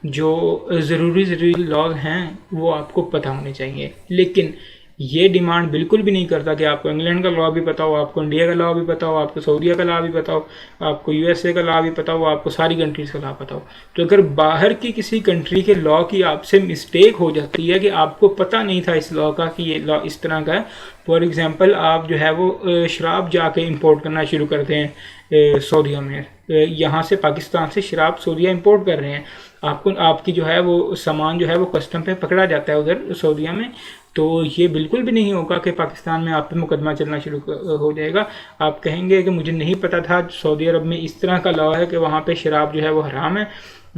जो ज़रूरी लॉज हैं वो आपको पता होने चाहिए। लेकिन ये डिमांड बिल्कुल भी नहीं करता कि आपको इंग्लैंड का लॉ भी पता हो, आपको इंडिया का लॉ भी पता हो, आपको सऊदीया का लॉ भी पता हो, आपको यूएसए का लॉ भी पता हो, आपको सारी कंट्रीज का लॉ पता हो। तो अगर बाहर की किसी कंट्री के लॉ की आपसे मिस्टेक हो जाती है कि आपको पता नहीं था इस लॉ का कि ये लॉ इस तरह का है, फॉर एग्जांपल आप जो है वो शराब जाके इंपोर्ट करना शुरू करते हैं सऊदीया में, यहाँ से पाकिस्तान से शराब सऊदीया इंपोर्ट कर रहे हैं, आपको आपकी जो है वो सामान जो है वो कस्टम पे पकड़ा जाता है उधर सऊदीया में, तो ये बिल्कुल भी नहीं होगा कि पाकिस्तान में आप पे मुकदमा चलना शुरू हो जाएगा। आप कहेंगे कि मुझे नहीं पता था सऊदी अरब में इस तरह का लॉ है कि वहाँ पे शराब जो है वो हराम है,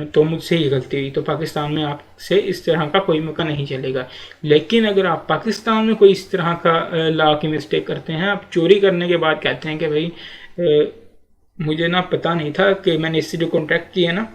तो मुझसे ये गलती हुई, तो पाकिस्तान में आपसे इस तरह का कोई मौका नहीं चलेगा। लेकिन अगर आप पाकिस्तान में कोई इस तरह का लॉ की मिस्टेक करते हैं, आप चोरी करने के बाद कहते हैं कि भाई मुझे ना पता नहीं था कि मैंने इससे जो कॉन्ट्रैक्ट किया ना,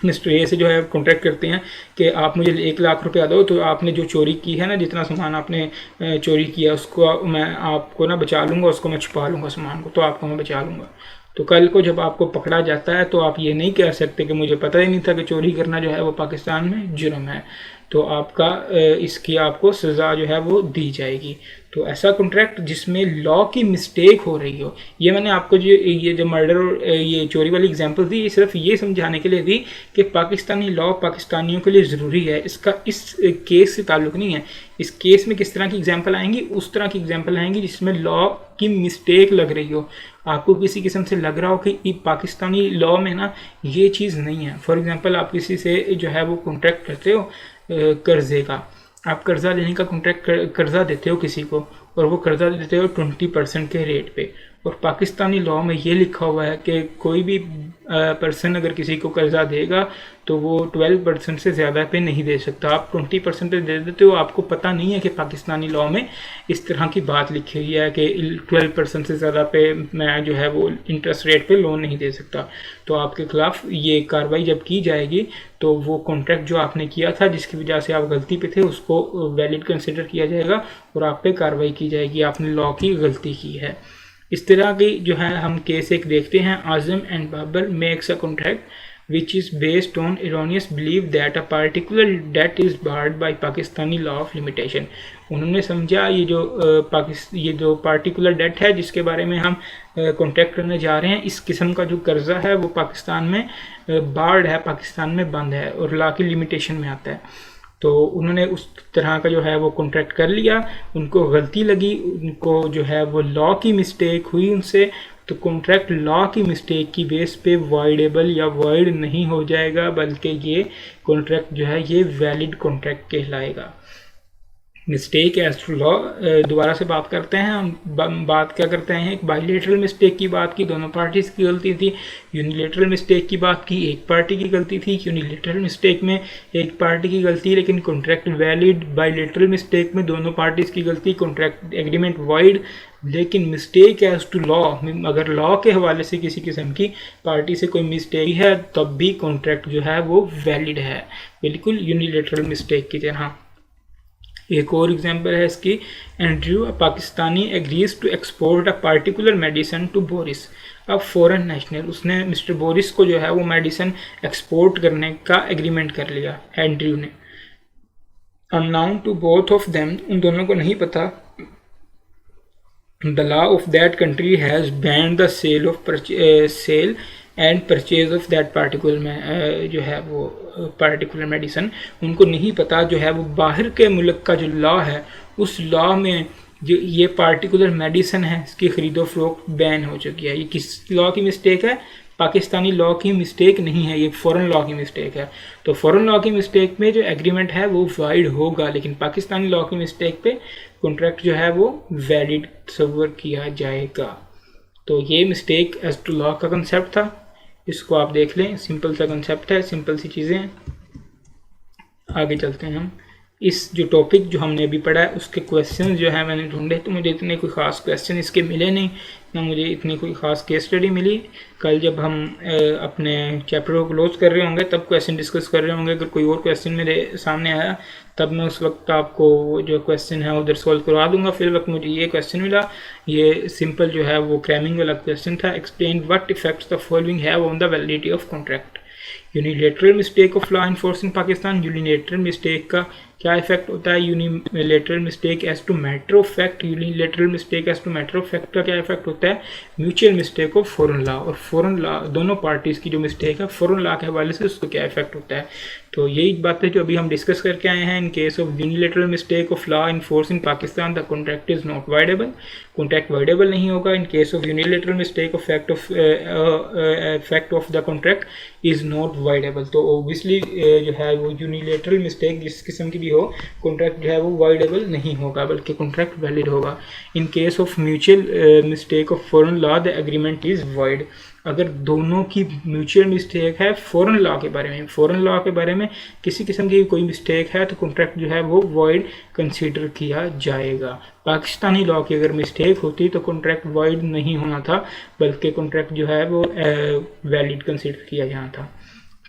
मिस्टर ए से जो है कॉन्ट्रैक्ट करते हैं कि आप मुझे 1 लाख रुपया दो, तो आपने जो चोरी की है ना, जितना सामान आपने चोरी किया उसको मैं आपको ना बचा लूँगा, उसको मैं छुपा लूँगा सामान को, तो आपको मैं बचा लूँगा। तो कल को जब आपको पकड़ा जाता है तो आप ये नहीं कह सकते कि मुझे पता ही नहीं था कि चोरी करना जो है वो पाकिस्तान में जुर्म है, तो आपका इसकी आपको सज़ा जो है वो दी जाएगी। तो ऐसा कॉन्ट्रैक्ट जिसमें लॉ की मिस्टेक हो रही हो, ये मैंने आपको जो मर्डर और ये चोरी वाली एग्जांपल दी, ये सिर्फ ये समझाने के लिए दी कि पाकिस्तानी लॉ पाकिस्तानियों के लिए ज़रूरी है, इसका इस केस से ताल्लुक़ नहीं है। इस केस में किस तरह की एग्जांपल आएंगी, उस तरह की एग्जांपल आएंगी जिसमें लॉ की मिस्टेक लग रही हो, आपको किसी किस्म से लग रहा हो कि पाकिस्तानी लॉ में ना ये चीज़ नहीं है। फॉर एग्जांपल आप किसी से जो है वो कॉन्ट्रैक्ट करते हो कर्जे का, आप कर्जा लेने का कॉन्ट्रैक्ट कर्जा देते हो किसी को, और वो कर्जा देते हो 20% के रेट पे, और पाकिस्तानी लॉ में ये लिखा हुआ है कि कोई भी पर्सन अगर किसी को कर्जा देगा तो वो 12% से ज़्यादा पे नहीं दे सकता। आप 20% पे दे देते हो, आपको पता नहीं है कि पाकिस्तानी लॉ में इस तरह की बात लिखी हुई है कि 12% से ज़्यादा पे मैं जो है वो इंटरेस्ट रेट पे लोन नहीं दे सकता। तो आपके खिलाफ ये कार्रवाई जब की जाएगी तो वो कॉन्ट्रैक्ट जो आपने किया था जिसकी वजह से आप गलती पे थे उसको वैलिड कंसिडर किया जाएगा और आप पे कार्रवाई की जाएगी, आपने लॉ की गलती की है। इस तरह की जो है हम केस एक देखते हैं, Azam and Babar makes a contract which is based on erroneous believe that a particular debt is barred by Pakistani law of limitation. उन्होंने समझा ये जो पार्टिकुलर डेट है जिसके बारे में हम कॉन्ट्रैक्ट करने जा रहे हैं, इस किस्म का जो कर्जा है वो पाकिस्तान में बार्ड है, पाकिस्तान में बंद है और लॉ की लिमिटेशन में आता है। तो उन्होंने उस तरह का जो है वो कॉन्ट्रैक्ट कर लिया, उनको गलती लगी, उनको जो है वो लॉ की मिस्टेक हुई उनसे, तो कॉन्ट्रैक्ट लॉ की मिस्टेक की बेस पे वॉइडेबल या वॉइड नहीं हो जाएगा, बल्कि ये कॉन्ट्रैक्ट जो है ये वैलिड कॉन्ट्रैक्ट कहलाएगा। मिस्टेक एज टू लॉ दोबारा से बात करते हैं हम। बात क्या करते हैं, एक बायलेटरल मिस्टेक की बात की, दोनों पार्टीज की गलती थी। यूनिलेटरल मिस्टेक की बात की, एक पार्टी की गलती थी। यूनिलेटरल मिस्टेक में एक पार्टी की गलती लेकिन कॉन्ट्रैक्ट वैलिड। बायलेटरल मिस्टेक में दोनों पार्टीज की गलती, कॉन्ट्रैक्ट एग्रीमेंट वाइड। लेकिन मिस्टेक एज टू लॉ, अगर लॉ के हवाले से किसी किस्म की पार्टी से कोई मिस्टेक है तब भी कॉन्ट्रैक्ट जो है वो वैलिड है, बिल्कुल यूनिलेटरल मिस्टेक की तरह। एक और एग्जांपल है इसकी, Andrew a Pakistani agrees to export a particular medicine to Boris, अब फॉरेन नेशनल, उसने मिस्टर बोरिस को जो है वो मेडिसिन एक्सपोर्ट करने का एग्रीमेंट कर लिया एंड्रयू ने। Unknown to both of them, उन दोनों को नहीं पता, the law of that country has banned the sale of sale and purchase of that particular में जो है वो पार्टिकुलर मेडिसिन, उनको नहीं पता जो है वो बाहर के मुल्क का जो लॉ है उस लॉ में जो ये पार्टिकुलर मेडिसिन है इसकी खरीदो फरोख्त बैन हो चुकी है। ये किस लॉ की मिस्टेक है? पाकिस्तानी लॉ की मिस्टेक नहीं है, ये फॉरेन लॉ की मिस्टेक है। तो फॉरेन लॉ की मिस्टेक में जो एग्रीमेंट है वो वाइड होगा, लेकिन पाकिस्तानी लॉ की मिस्टेक पे कॉन्ट्रैक्ट जो है वो वैलिड तस्वर किया जाएगा। तो ये मिस्टेक एज टू लॉ का कंसेप्ट था, इसको आप देख लें, सिंपल सा कंसेप्ट है, सिंपल सी चीज़ें हैं। आगे चलते हैं हम। इस जो टॉपिक जो हमने अभी पढ़ा है उसके क्वेश्चन जो है मैंने ढूंढे, तो मुझे इतने कोई ख़ास क्वेश्चन इसके मिले नहीं, ना मुझे इतनी कोई ख़ास केस स्टडी मिली। कल जब हम अपने चैप्टर को क्लोज कर रहे होंगे तब क्वेश्चन डिस्कस कर रहे होंगे। अगर कोई और क्वेश्चन मेरे सामने आया तब मैं उस वक्त आपको जो क्वेश्चन है उधर सॉल्व करवा दूंगा। फिर वक्त मुझे ये क्वेश्चन मिला, ये सिंपल जो है वो क्रैमिंग वाला क्वेश्चन था। Explain what effects the following have on the validity of contract, unilateral mistake of law in force in Pakistan, unilateral mistake का क्या इफेक्ट होता है, unilateral mistake as to matter of fact, unilateral mistake as to matter of fact का क्या effect होता है, mutual mistake of foreign law, और foreign law दोनों पार्टीज की जो मिस्टेक है फॉरेन लॉ के हवाले से उसको क्या इफेक्ट होता है। तो यही बात है जो अभी हम डिस्कस करके आए हैं। इन case of unilateral mistake of law in force in Pakistan the contract is not voidable, contract voidable नहीं होगा। इन case of unilateral mistake of fact of the contract is not voidable. तो ऑब्वियसली जो है वो यूनिलेटरल मिस्टेक जिस किस्म की भी हो, कॉन्ट्रैक्ट जो है वो वाइडेबल नहीं होगा बल्कि कॉन्ट्रैक्ट वैलिड होगा। इन case of mutual mistake of foreign law the agreement is wide. अगर दोनों की म्यूचुअल मिस्टेक है फॉरेन लॉ के बारे में, फॉरेन लॉ के बारे में किसी किस्म की कोई मिस्टेक है तो कॉन्ट्रैक्ट जो है वो वाइड कंसीडर किया जाएगा। पाकिस्तानी लॉ की अगर मिस्टेक होती तो कॉन्ट्रैक्ट वाइड नहीं होना था बल्कि कॉन्ट्रैक्ट जो है वो वैलिड कंसीडर किया जाना था।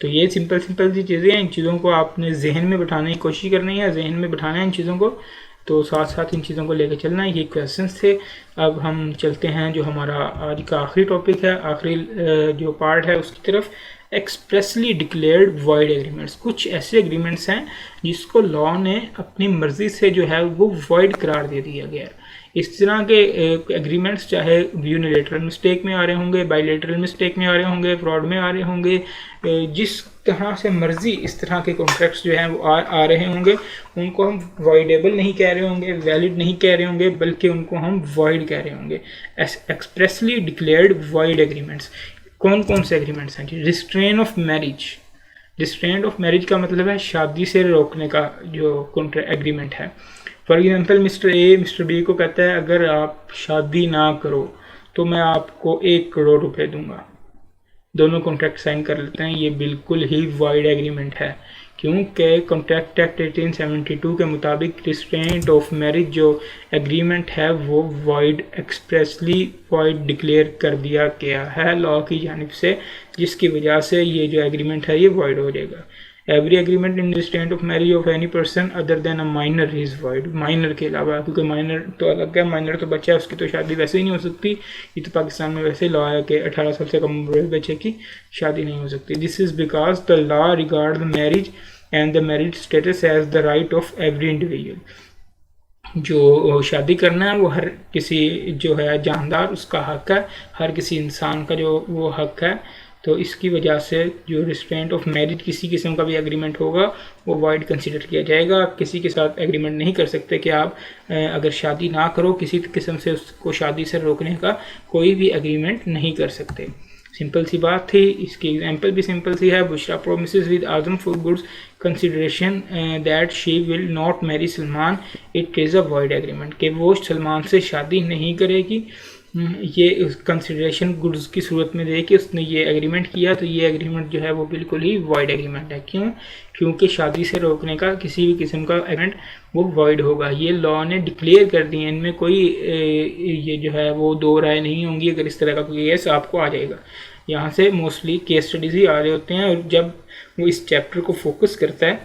तो ये सिंपल सी चीज़ें हैं, इन चीज़ों को आपने जहन में बिठाने की कोशिश करनी है, जहन में बिठाना है इन चीज़ों को, तो साथ साथ इन चीज़ों को लेकर चलना है। ये क्वेश्चंस थे। अब हम चलते हैं जो हमारा आज का आखिरी टॉपिक है, आखिरी जो पार्ट है उसकी तरफ। एक्सप्रेसली डिक्लेयर्ड वाइड एग्रीमेंट्स, कुछ ऐसे एग्रीमेंट्स हैं जिसको लॉ ने अपनी मर्जी से जो है वो वाइड करार दे दिया गया है। इस तरह के एग्रीमेंट्स चाहे यूनिलेटरल मिस्टेक में आ रहे होंगे, बाइलेटरल मिस्टेक में आ रहे होंगे, फ्रॉड में आ रहे होंगे, जिस तरह से मर्जी इस तरह के कॉन्ट्रैक्ट्स जो हैं वो आ रहे होंगे, उनको हम वाइडेबल नहीं कह रहे होंगे, वैलिड नहीं कह रहे होंगे, बल्कि उनको हम वाइड कह रहे होंगे। एक्सप्रेसली डिक्लेयर्ड वाइड एग्रीमेंट्स कौन कौन से एग्रीमेंट्स हैं जी? Restraint of marriage, restraint of marriage का मतलब है शादी से रोकने का जो कॉन्ट्रैक्ट एग्रीमेंट है। For example mister A mister B को कहता है अगर आप शादी ना करो तो मैं आपको 1 करोड़ रुपए दूंगा। दोनों कॉन्ट्रैक्ट साइन कर लेते हैं, ये बिल्कुल ही वाइड एग्रीमेंट है, क्योंकि कॉन्ट्रैक्ट एक्ट 1872 के मुताबिक रिस्ट्रेंट ऑफ मैरिज जो एग्रीमेंट है वो वाइड, एक्सप्रेसली वाइड डिक्लेयर कर दिया गया है लॉ की जानिब से, जिसकी वजह से ये जो एग्रीमेंट है ये वाइड हो जाएगा। Every agreement in restraint of marriage of any person other than a minor is wide, minor के अलावा, क्योंकि माइनर तो अलग है, माइनर तो बच्चा है, उसकी तो शादी वैसे ही नहीं हो सकती। ये तो पाकिस्तान में वैसे लॉ है कि 18 साल से कम उम्र बच्चे की शादी नहीं हो सकती। This is because the law regard the marriage and the marriage status as the right of every individual. जो शादी करना है वो हर किसी जो है जानदार उसका हक है, हर किसी इंसान का जो वो हक है। तो इसकी वजह से जो रिस्ट्रेंट ऑफ मैरिज किसी किस्म का भी एग्रीमेंट होगा वो वाइड कंसीडर किया जाएगा। आप किसी के साथ एग्रीमेंट नहीं कर सकते कि आप अगर शादी ना करो, किसी किस्म से उसको शादी से रोकने का कोई भी एग्रीमेंट नहीं कर सकते। सिंपल सी बात थी। इसकी एग्जांपल भी सिंपल सी है। Bushra promises with Azam for goods consideration that she will not marry Salman, it is a wide agreement, कि वो सलमान से शादी नहीं करेगी। ये कंसिडरेशन गुड्स की सूरत में दे के उसने ये एग्रीमेंट किया, तो ये एग्रीमेंट जो है वो बिल्कुल ही वाइड एग्रीमेंट है। क्यों? क्योंकि शादी से रोकने का किसी भी किस्म का एग्रीमेंट वो वाइड होगा। ये लॉ ने डिक्लेयर कर दिए, इनमें कोई ये जो है वो दो राय नहीं होंगी। अगर इस तरह का कोई केस आपको आ जाएगा, यहाँ से मोस्टली केस स्टडीज ही आ रहे होते हैं, और जब वो इस चैप्टर को फोकस करता है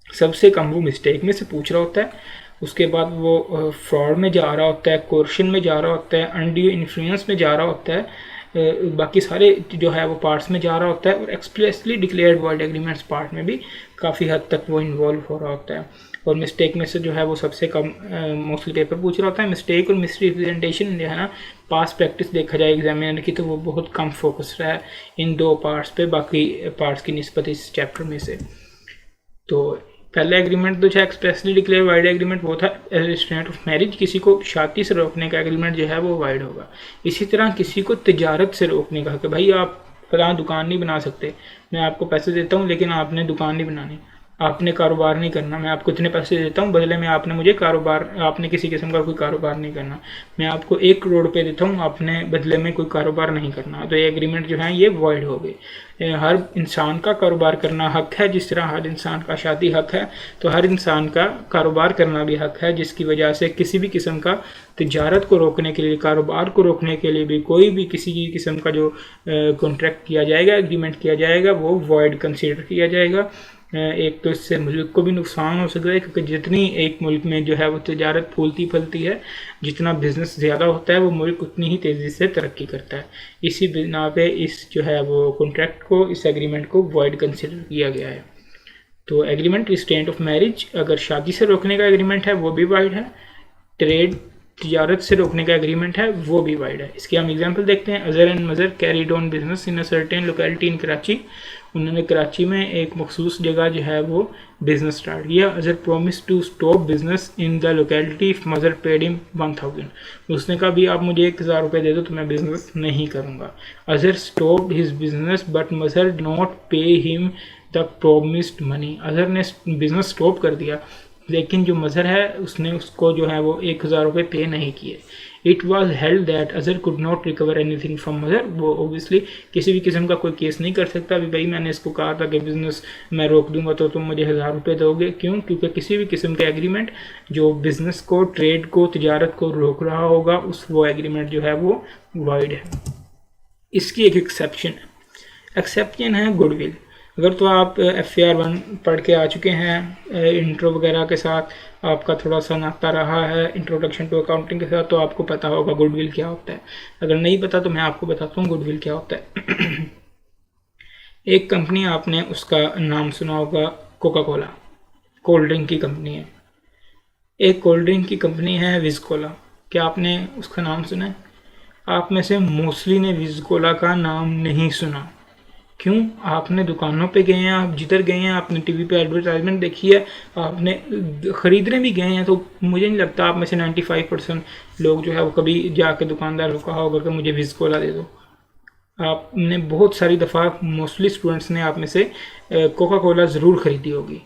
सबसे कम वो मिस्टेक में से पूछ रहा होता है, उसके बाद वो फ्रॉड में जा रहा होता है, कोर्शन में जा रहा होता है, अनड्यू इन्फ्लुएंस में जा रहा होता है, बाकी सारे जो है वो पार्ट्स में जा रहा होता है, और expressly declared void agreements part में भी काफ़ी हद तक वो इन्वॉल्व हो रहा होता है। और मिस्टेक में से जो है वो सबसे कम मोस्टली पेपर पूछ रहा होता है। मिस्टेक और मिसरिप्रेजेंटेशन जो है ना, पास प्रैक्टिस देखा जाए एग्जामिनर की तो वो बहुत कम फोकस रहा है इन दो पार्ट्स पे, बाकी पार्ट्स की निस्बत इस चैप्टर में से। तो पहला एग्रीमेंट तो चाहे एक्सप्रेसली डिक्लेयर वाइड एग्रीमेंट वो था रिस्ट्रेंट ऑफ मैरिज, किसी को शादी से रोकने का एग्रीमेंट जो है वो वाइड होगा। इसी तरह किसी को तिजारत से रोकने का कि भाई आप फलां दुकान नहीं बना सकते, मैं आपको पैसे देता हूँ लेकिन आपने दुकान नहीं बनानी, आपने कारोबार नहीं करना, मैं आपको इतने पैसे देता हूँ बदले में आपने मुझे कारोबार, आपने किसी किस्म का कोई कारोबार नहीं करना, मैं आपको 1 करोड़ रुपए देता हूँ, आपने बदले में कोई कारोबार नहीं करना। तो ये एग्रीमेंट जो है ये वाइड हो गए। हर इंसान का कारोबार करना हक है, जिस तरह हर इंसान का शादी हक है, तो हर इंसान का कारोबार करना भी हक है, जिसकी वजह से किसी भी किस्म का तिजारत को रोकने के लिए, कारोबार को रोकने के लिए भी कोई भी किसी किस्म का जो कॉन्ट्रैक्ट किया जाएगा, एग्रीमेंट किया जाएगा, वो वाइड कंसीडर किया जाएगा। एक तो इससे मुल्क को भी नुकसान हो सकता है, क्योंकि जितनी एक मुल्क में जो है वो तजारत फूलती फलती है, जितना बिजनेस ज़्यादा होता है वो मुल्क उतनी ही तेज़ी से तरक्की करता है। इसी बिना पे इस जो है वो कॉन्ट्रैक्ट को, इस एग्रीमेंट को वॉइड कंसिडर किया गया है। तो एग्रीमेंट रिस्ट्रेंट ऑफ मैरिज, अगर शादी से रोकने का एग्रीमेंट है वो भी वाइड है। ट्रेड, तिजारत से रोकने का एग्रीमेंट है वो भी वाइड है। इसके हम एग्जांपल देखते हैं। अजहर एंड मजर carried on business in a certain locality इन कराची। उन्होंने कराची में एक मखसूस जगह जो है वो बिजनेस स्टार्ट किया। Azhar promise to stop business in the locality if Mazhar paid him 1000। उसने कहा भी आप मुझे 1000 रुपये दे दो तो मैं बिजनेस नहीं करूँगा। Azhar stop his business but Mazhar not pay him the promised money. Azhar ने बिजनेस स्टॉप कर दिया, लेकिन जो मजहर है उसने उसको जो है वो 1000 रुपये पे नहीं किए। It was held that Azhar could not recover anything from Mazhar. वो ओबियसली किसी भी किस्म का कोई केस नहीं कर सकता भी भाई मैंने इसको कहा था कि बिजनेस मैं रोक दूंगा तो तुम मुझे 1000 रुपये दोगे। क्यों? क्योंकि किसी भी किस्म का एग्रीमेंट जो बिजनेस को, ट्रेड को, तिजारत को रोक रहा होगा उस वो एग्रीमेंट जो है वो वाइड है। इसकी एक एक्सेप्शन है गुडविल। अगर तो आप FAR 1 पढ़ के आ चुके हैं इंट्रो वगैरह के साथ, आपका थोड़ा सा नाता रहा है इंट्रोडक्शन टू अकाउंटिंग के साथ, तो आपको पता होगा गुडविल क्या होता है। अगर नहीं पता तो मैं आपको बताता हूँ गुडविल क्या होता है। एक कंपनी, आपने उसका नाम सुना होगा, कोका कोला, कोल्ड ड्रिंक की कंपनी है। एक कोल्ड ड्रिंक की कंपनी है विज कोला। क्या आपने उसका नाम सुना है? आप में से मोस्टली ने विज कोला का नाम नहीं सुना। क्यों? आपने दुकानों पे गए हैं, आप जिधर गए हैं, आपने टीवी पे एडवर्टाइजमेंट देखी है, आपने ख़रीदने भी गए हैं, तो मुझे नहीं लगता आप में से 95% लोग जो है वो कभी जाके दुकानदार को कहा होगा कि मुझे विज कोला दे दो। आपने बहुत सारी दफ़ा, मोस्टली स्टूडेंट्स ने आप में से कोका कोला ज़रूर ख़रीदी होगी।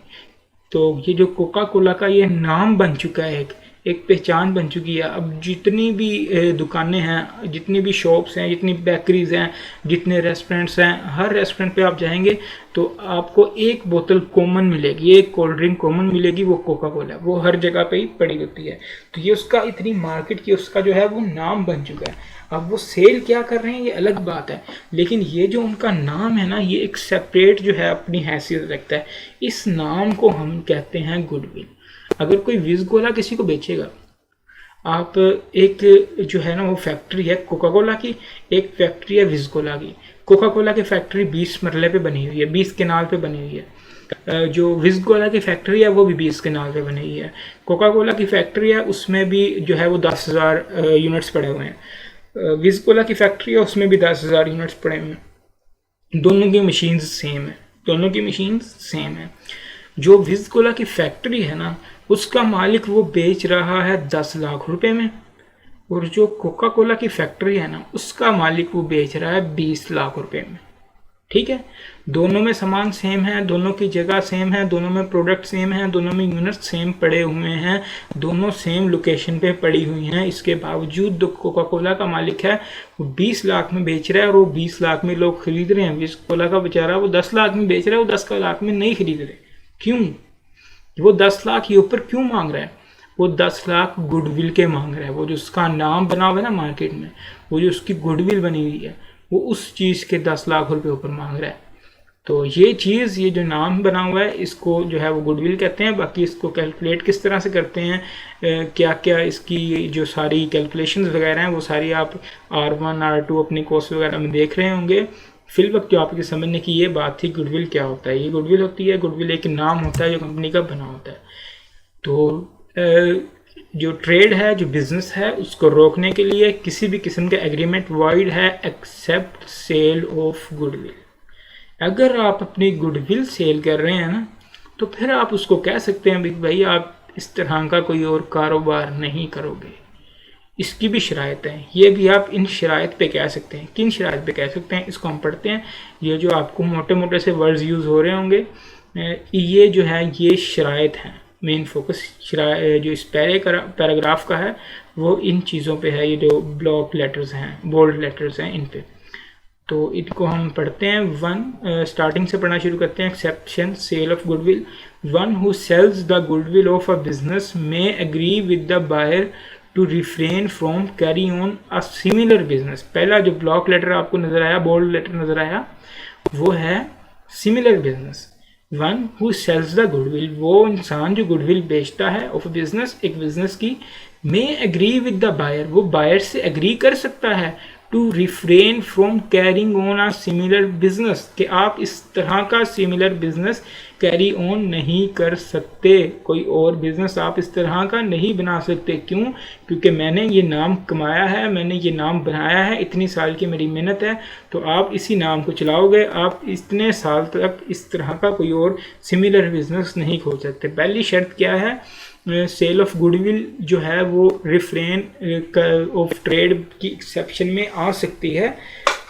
तो ये जो कोका कोला का ये नाम बन चुका है, एक पहचान बन चुकी है। अब जितनी भी दुकानें हैं, जितनी भी शॉप्स हैं, जितनी बेकरीज हैं, जितने रेस्टोरेंट्स हैं, हर रेस्टोरेंट पे आप जाएंगे तो आपको एक बोतल कॉमन मिलेगी, एक कोल्ड ड्रिंक कॉमन मिलेगी, वो कोका कोला, वो हर जगह पे ही पड़ी होती है। तो ये उसका इतनी मार्केट की, उसका जो है वो नाम बन चुका है। अब वो सेल क्या कर रहे हैं ये अलग बात है, लेकिन ये जो उनका नाम है ना, ये एक सेपरेट जो है अपनी हैसियत रखता है। इस नाम को हम कहते हैं गुडविल। अगर कोई विज कोला किसी को बेचेगा, आप एक जो है ना वो फैक्ट्री है कोका कोला की, एक फैक्ट्री है विज कोला की। कोका कोला की फैक्ट्री 20 मरले पे बनी हुई है, 20 केनाल पे बनी हुई है। जो विज कोला की फैक्ट्री है वो भी 20 केनाल पे बनी हुई है। कोका कोला की फैक्ट्री है उसमें भी जो है वो 10,000 यूनिट्स पड़े हुए हैं। विज कोला की फैक्ट्री है उसमें भी 10,000 यूनिट्स पड़े हुए हैं। दोनों की मशीन्स सेम है। जो विज कोला की फैक्ट्री है ना, उसका मालिक वो बेच रहा है 10 लाख रुपए में, और जो कोका कोला की फैक्ट्री है ना, उसका मालिक वो बेच रहा है 20 लाख रुपए में। ठीक है, दोनों में सामान सेम है, दोनों की जगह सेम है, दोनों में प्रोडक्ट सेम है, दोनों में यूनिट सेम पड़े हुए हैं, दोनों सेम लोकेशन पे पड़ी हुई हैं। इसके बावजूद जो कोका कोला का मालिक है वो 20 लाख में बेच रहा है, और वो 20 लाख में लोग खरीद रहे हैं। विज कोला का बेचारा वो 10 लाख में बेच रहा है, वो 10 लाख में नहीं खरीद रहे। क्यों? वो 10 लाख ये ऊपर क्यों मांग रहा है? वो 10 लाख गुडविल के मांग रहा है। वो जो उसका नाम बना हुआ है ना मार्केट में, वो जो उसकी गुडविल बनी हुई है, वो उस चीज़ के 10 लाख रुपए ऊपर मांग रहा है। तो ये चीज़, ये जो नाम बना हुआ है, इसको जो है वो गुडविल कहते हैं। बाकी इसको कैलकुलेट किस तरह से करते हैं, क्या क्या इसकी जो सारी कैलकुलेशंस वगैरह हैं, वो सारी आप R1 R2 अपने कोर्स वगैरह में देख रहे होंगे। फिल वक्त जो आपके समझने की ये बात थी, गुडविल क्या होता है। ये गुडविल होती है, गुडविल एक नाम होता है जो कंपनी का बना होता है। तो जो ट्रेड है, जो बिजनेस है, उसको रोकने के लिए किसी भी किस्म का एग्रीमेंट वाइड है एक्सेप्ट सेल ऑफ गुडविल। अगर आप अपनी गुडविल सेल कर रहे हैं ना, तो फिर आप उसको कह सकते हैं भाई आप इस तरह का कोई और कारोबार नहीं करोगे। इसकी भी शराइत हैं, ये भी आप इन शराइत पे कह सकते हैं। किन शराइत पे कह सकते हैं, इसको हम पढ़ते हैं। ये जो आपको मोटे मोटे से वर्ड्स यूज़ हो रहे होंगे, ये जो है ये शराइत हैं। मेन फोकस जो इस पैराग्राफ का है वो इन चीज़ों पे है। ये जो ब्लॉक लेटर्स हैं, बोल्ड लेटर्स हैं, इन पे। तो इनको हम पढ़ते हैं। 1 स्टार्टिंग से पढ़ना शुरू करते हैं। Exception sale of goodwill. 1 who sells the goodwill of a business may agree with the buyer to refrain from carry on a similar business। पहला जो ब्लॉक लेटर आपको नजर आया, बोल्ड लेटर नजर आया, वो है similar business. One who sells the goodwill, वो इंसान जो गुडविल बेचता है ऑफ बिजनेस, एक बिजनेस की, may agree with the buyer, वो बायर से एग्री कर सकता है to refrain from carrying on a similar business, कि आप इस तरह का सिमिलर बिजनेस कैरी ऑन नहीं कर सकते, कोई और बिजनेस आप इस तरह का नहीं बना सकते। क्यों? क्योंकि मैंने ये नाम कमाया है, मैंने ये नाम बनाया है, इतनी साल की मेरी मेहनत है, तो आप इसी नाम को चलाओगे, आप इतने साल तक इस तरह का कोई और सिमिलर बिजनेस नहीं खोल सकते। पहली शर्त क्या है? सेल ऑफ गुडविल जो है वो रिफ्रेन ऑफ ट्रेड की एक्सेप्शन में आ सकती है,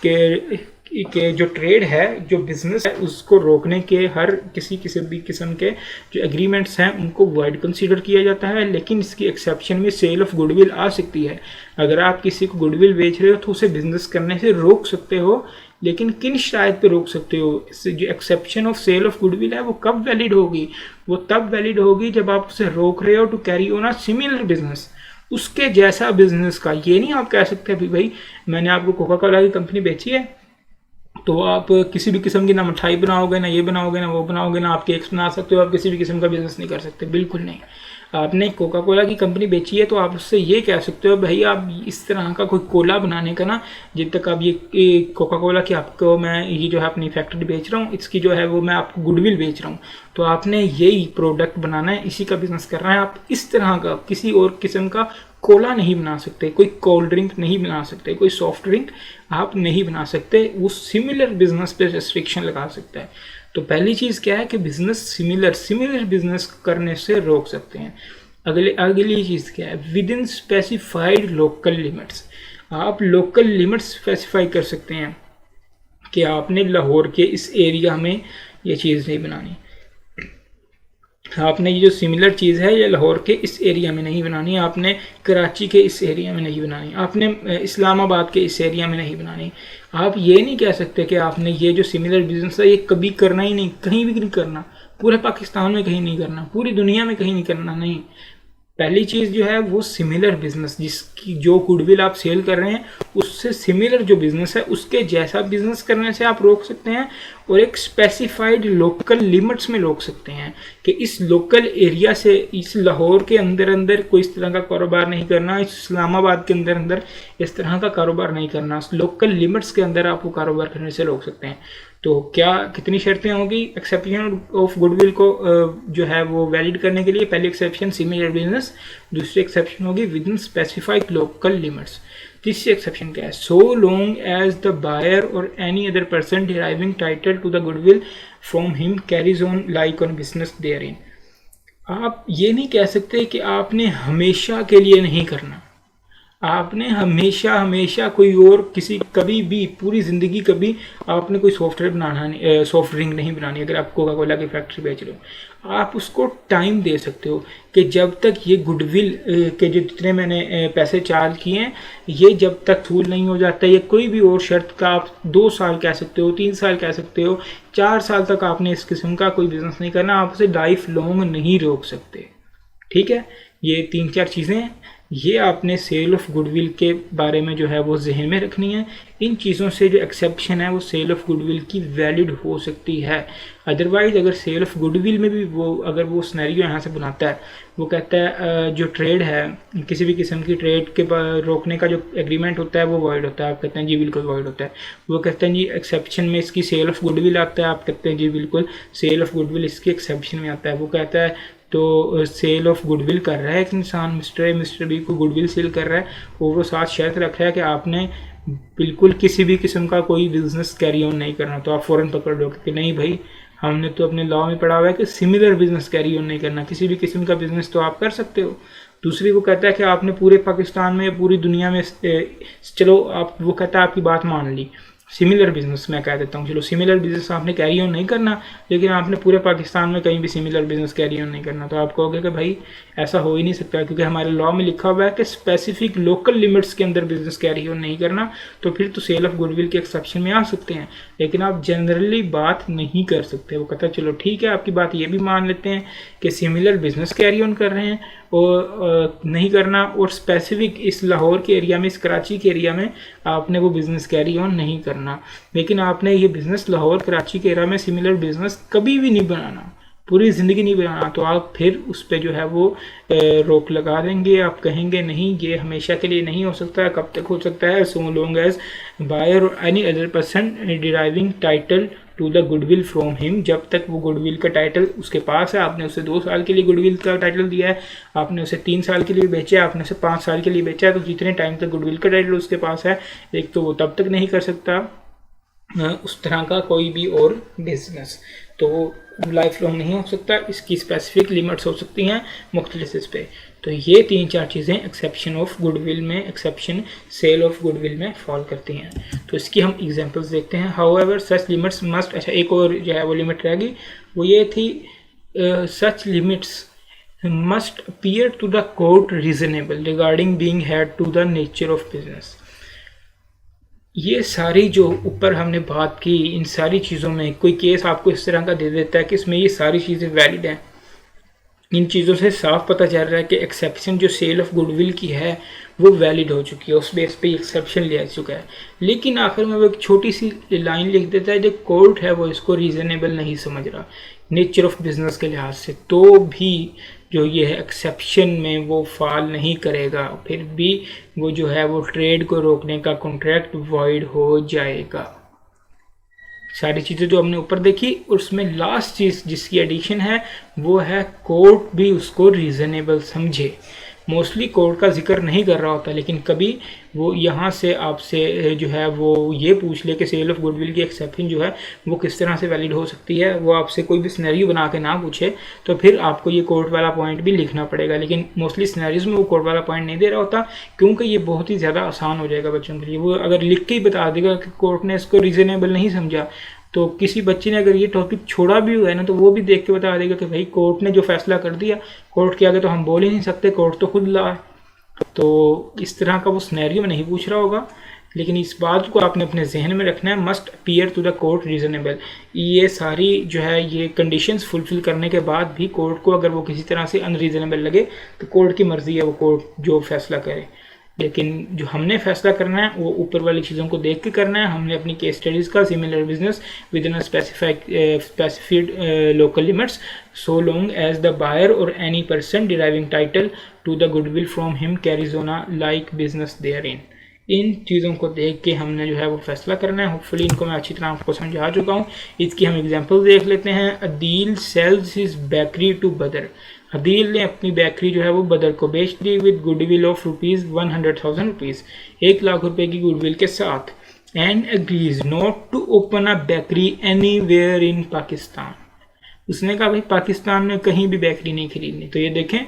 कि जो ट्रेड है, जो बिजनेस है, उसको रोकने के हर किसी भी किस्म के जो एग्रीमेंट्स हैं उनको वाइड कंसीडर किया जाता है, लेकिन इसकी एक्सेप्शन में सेल ऑफ गुडविल आ सकती है। अगर आप किसी को गुडविल बेच रहे हो तो उसे बिजनेस करने से रोक सकते हो, लेकिन किन शायद पे रोक सकते हो? इससे जो exception of sale of goodwill है वो कब वैलिड होगी? वो तब वैलिड होगी जब आप उसे रोक रहे हो to carry on a similar business, उसके जैसा बिजनेस का। ये नहीं आप कह सकते अभी भाई मैंने आपको कोका कोला की कंपनी बेची है तो आप किसी भी किस्म की ना मिठाई बनाओगे, ना ये बनाओगे, ना वो बनाओगे, ना आप केक्स बना सकते हो, आप किसी भी किस्म का बिजनेस नहीं कर सकते, बिल्कुल नहीं। आपने कोका कोला की कंपनी बेची है तो आप उससे ये कह सकते हो भाई आप इस तरह का कोई कोला बनाने का ना, जब तक आप ये कोका कोला की आपको मैं ये जो है अपनी फैक्ट्री बेच रहा हूँ, इसकी जो है वो मैं आपको गुडविल बेच रहा हूँ, तो आपने यही प्रोडक्ट बनाना है, इसी का बिजनेस करना है। आप इस तरह का किसी और किस्म का कोला नहीं बना सकते, कोई कोल्ड ड्रिंक नहीं बना सकते, कोई सॉफ्ट ड्रिंक आप नहीं बना सकते, वो सिमिलर बिजनेस पे रेस्ट्रिक्शन लगा सकता है। तो पहली चीज़ क्या है कि बिजनेस सिमिलर बिजनेस करने से रोक सकते हैं। अगली चीज़ क्या है? Within specified local limits, आप लोकल लिमिट्स स्पेसिफाई कर सकते हैं कि आपने लाहौर के इस एरिया में ये चीज़ नहीं बनानी, आपने ये जो सिमिलर चीज़ है ये लाहौर के इस एरिया में नहीं बनानी, आपने कराची के इस एरिया में नहीं बनानी, आपने इस्लामाबाद के इस एरिया में नहीं बनानी। आप ये नहीं कह सकते कि आपने ये जो सिमिलर बिजनेस है ये कभी करना ही नहीं, कहीं भी नहीं करना, पूरे पाकिस्तान में कहीं नहीं करना, पूरी दुनिया में कहीं नहीं करना। नहीं, पहली चीज़ जो है वो सिमिलर बिजनेस, जिसकी जो गुडविल आप सेल कर रहे हैं उससे सिमिलर जो बिजनेस है उसके जैसा बिजनेस करने से आप रोक सकते हैं, और एक स्पेसिफाइड लोकल लिमिट्स में रोक सकते हैं कि इस लोकल एरिया से, इस लाहौर के अंदर कोई इस तरह का कारोबार नहीं करना, इस इस्लामाबाद के अंदर इस तरह का कारोबार नहीं करना, लोकल लिमिट्स के अंदर आप वो कारोबार करने से रोक सकते हैं। तो क्या कितनी शर्तें होंगी एक्सेप्शन ऑफ गुडविल को जो है वो वैलिड करने के लिए? पहली एक्सेप्शन सिमिलर बिजनेस, दूसरी एक्सेप्शन होगी within specified local limits. तीसरी एक्सेप्शन क्या है? So long as the buyer और any other person deriving title to the goodwill from him carries on like on business therein. आप ये नहीं कह सकते कि आपने हमेशा के लिए नहीं करना, आपने हमेशा कोई और किसी कभी भी पूरी ज़िंदगी कभी आपने कोई सॉफ्टवेयर बनाना नहीं, सॉफ्ट ड्रिंक नहीं बनानी। अगर आप कोका कोला की फैक्ट्री बेच रहे हो, आप उसको टाइम दे सकते हो कि जब तक ये गुडविल के जो जितने मैंने पैसे चार्ज किए हैं ये जब तक वसूल नहीं हो जाता, ये कोई भी और शर्त का आप 2 साल कह सकते हो, 3 साल कह सकते हो, 4 साल तक आपने इस किस्म का कोई बिजनेस नहीं करना, आप उसे लाइफ लॉन्ग नहीं रोक सकते। ठीक है, ये 3-4 चीज़ें हैं, ये आपने सेल ऑफ गुडविल के बारे में जो है वो जहन में रखनी है। इन चीज़ों से जो एक्सेप्शन है वो सेल ऑफ गुडविल की वैलिड हो सकती है। अदरवाइज अगर सेल ऑफ गुडविल में भी वो अगर वो सिनेरियो यहाँ से बनाता है, वो कहता है जो ट्रेड है किसी भी किस्म की ट्रेड के रोकने का जो एग्रीमेंट होता है वो वॉइड होता है, आप कहते हैं जी बिल्कुल वॉइड होता है। वो कहते हैं जी एक्सेप्शन में इसकी सेल ऑफ गुडविल आता है, आप कहते हैं जी बिल्कुल सेल ऑफ गुडविल इसकी एक्सेप्शन में आता है। वो कहता है तो सेल ऑफ गुडविल कर रहा है एक इंसान, मिस्टर बी को गुडविल सेल कर रहा है और वो साथ शर्त रख रहा है कि आपने बिल्कुल किसी भी किस्म का कोई बिजनेस कैरी ऑन नहीं करना, तो आप फ़ौरन पकड़ लो कि नहीं भाई हमने तो अपने लॉ में पढ़ा हुआ है कि सिमिलर बिजनेस कैरी ऑन नहीं करना, किसी भी किस्म का बिजनेस तो आप कर सकते हो। दूसरी वो कहता है कि आपने पूरे पाकिस्तान में पूरी दुनिया में चलो आप, वो कहता है आपकी बात मान ली, सिमिलर बिजनेस मैं कह देता हूँ, चलो सिमिलर बिजनेस आपने कैरी ऑन नहीं करना, लेकिन आपने पूरे पाकिस्तान में कहीं भी सिमिलर बिजनेस कैरी ऑन नहीं करना, तो आप कहोगे कि भाई ऐसा हो ही नहीं सकता क्योंकि हमारे लॉ में लिखा हुआ है कि स्पेसिफिक लोकल लिमिट्स के अंदर बिजनेस कैरी ऑन नहीं करना, तो फिर तो सेल ऑफ गुडविल के एक्सेप्शन में आ सकते हैं, लेकिन आप जनरली बात नहीं कर सकते। वो कहता है चलो ठीक है आपकी बात ये भी मान लेते हैं कि सिमिलर बिजनेस कैरी ऑन कर रहे हैं और नहीं करना, और स्पेसिफिक इस लाहौर के एरिया में, इस कराची के एरिया में आपने वो बिजनेस कैरी ऑन नहीं करना। करना, लेकिन आपने ये बिज़नेस लाहौर कराची के एरा में सिमिलर बिज़नेस कभी भी नहीं बनाना, पूरी ज़िंदगी नहीं बनाना, तो आप फिर उस पर जो है वो रोक लगा देंगे। आप कहेंगे नहीं ये हमेशा के लिए नहीं हो सकता, कब तक हो सकता है, सो लॉन्ग एज बायर और any other person deriving title to the goodwill from him, जब तक वो गुडविल का टाइटल उसके पास है। आपने उसे 2 साल के लिए गुडविल का टाइटल दिया है, आपने उसे 3 साल के लिए बेचा है, आपने उसे 5 साल के लिए बेचा है, तो जितने टाइम तक गुडविल का टाइटल उसके पास है, एक तो वो तब तक नहीं कर सकता उस तरह का कोई भी और बिजनेस, तो लाइफ लॉन्ग नहीं हो सकता। इसकी स्पेसिफिक लिमिट्स हो सकती हैं मुख्तलिफ इस पे। तो ये 3-4 चीज़ें एक्सेप्शन ऑफ गुडविल में, एक्सेप्शन सेल ऑफ गुडविल में फॉल करती हैं। तो इसकी हम एग्जांपल्स देखते हैं। हाउएवर सच लिमिट्स मस्ट, अच्छा एक और जो है वो लिमिट रहेगी, वो ये थी such limits must appear to the court reasonable regarding being had to the nature of business. ये सारी जो ऊपर हमने बात की, इन सारी चीज़ों में कोई केस आपको इस तरह का दे देता है कि इसमें ये सारी चीज़ें वैलिड हैं, इन चीज़ों से साफ पता चल रहा है कि एक्सेप्शन जो सेल ऑफ गुडविल की है वो वैलिड हो चुकी है, उस बेस पे एक्सेप्शन लिया चुका है। लेकिन आखिर में वो एक छोटी सी लाइन लिख देता है, जो कोर्ट है वो इसको रीज़नेबल नहीं समझ रहा नेचर ऑफ बिजनेस के लिहाज से, तो भी जो ये है एक्सेप्शन में वो फॉल नहीं करेगा, फिर भी वो जो है वो ट्रेड को रोकने का कॉन्ट्रैक्ट वॉइड हो जाएगा। सारी चीज़ें जो हमने ऊपर देखी, उसमें लास्ट चीज़ जिसकी एडिशन है वो है कोर्ट भी उसको रीज़नेबल समझे। मोस्टली कोर्ट का जिक्र नहीं कर रहा होता, लेकिन कभी वो यहाँ से आपसे जो है वो ये पूछ ले कि सेल ऑफ गुडविल की एक्सेप्शन जो है वो किस तरह से वैलिड हो सकती है, वो आपसे कोई भी सिनेरियो बना के ना पूछे, तो फिर आपको ये कोर्ट वाला पॉइंट भी लिखना पड़ेगा। लेकिन मोस्टली सिनेरियोज में वो कोर्ट वाला पॉइंट नहीं दे रहा होता, क्योंकि ये बहुत ही ज़्यादा आसान हो जाएगा बच्चों के लिए। वो अगर लिख के ही बता देगा कि कोर्ट ने इसको रीज़नेबल नहीं समझा, तो किसी बच्चे ने अगर ये टॉपिक छोड़ा भी हुआ है ना, तो वो भी देख के बता देगा कि भाई कोर्ट ने जो फैसला कर दिया, कोर्ट के आगे तो हम बोल ही नहीं सकते, कोर्ट तो खुद ला है। तो इस तरह का वो सिनेरियो में नहीं पूछ रहा होगा, लेकिन इस बात को आपने अपने जहन में रखना है, must appear to the court reasonable. ये सारी जो है ये कंडीशंस फुलफिल करने के बाद भी कोर्ट को अगर वो किसी तरह से अनरीजनेबल लगे, तो कोर्ट की मर्जी है, वो कोर्ट जो फैसला करे। लेकिन जो हमने फैसला करना है वो ऊपर वाली चीज़ों को देख के करना है। हमने अपनी केस स्टडीज़ का similar business within specified local limits so long as the buyer और any person deriving title to the goodwill from him carries on a like business therein चीज़ों को देख के हमने जो है वो फैसला करना है। होपफुली इनको मैं अच्छी तरह आपको समझा चुका हूँ। इसकी हम एग्जांपल देख लेते हैं। Adeel sells his bakery to Badar. Adeel ने अपनी बेकरी जो है वो बदर को बेच दी with goodwill of ₹100,000 rupees, 1 lakh रुपए की गुडविल के साथ, and agrees not to open a bakery anywhere in Pakistan. उसने कहा भाई पाकिस्तान में कहीं भी बेकरी नहीं खरीदनी। तो ये देखें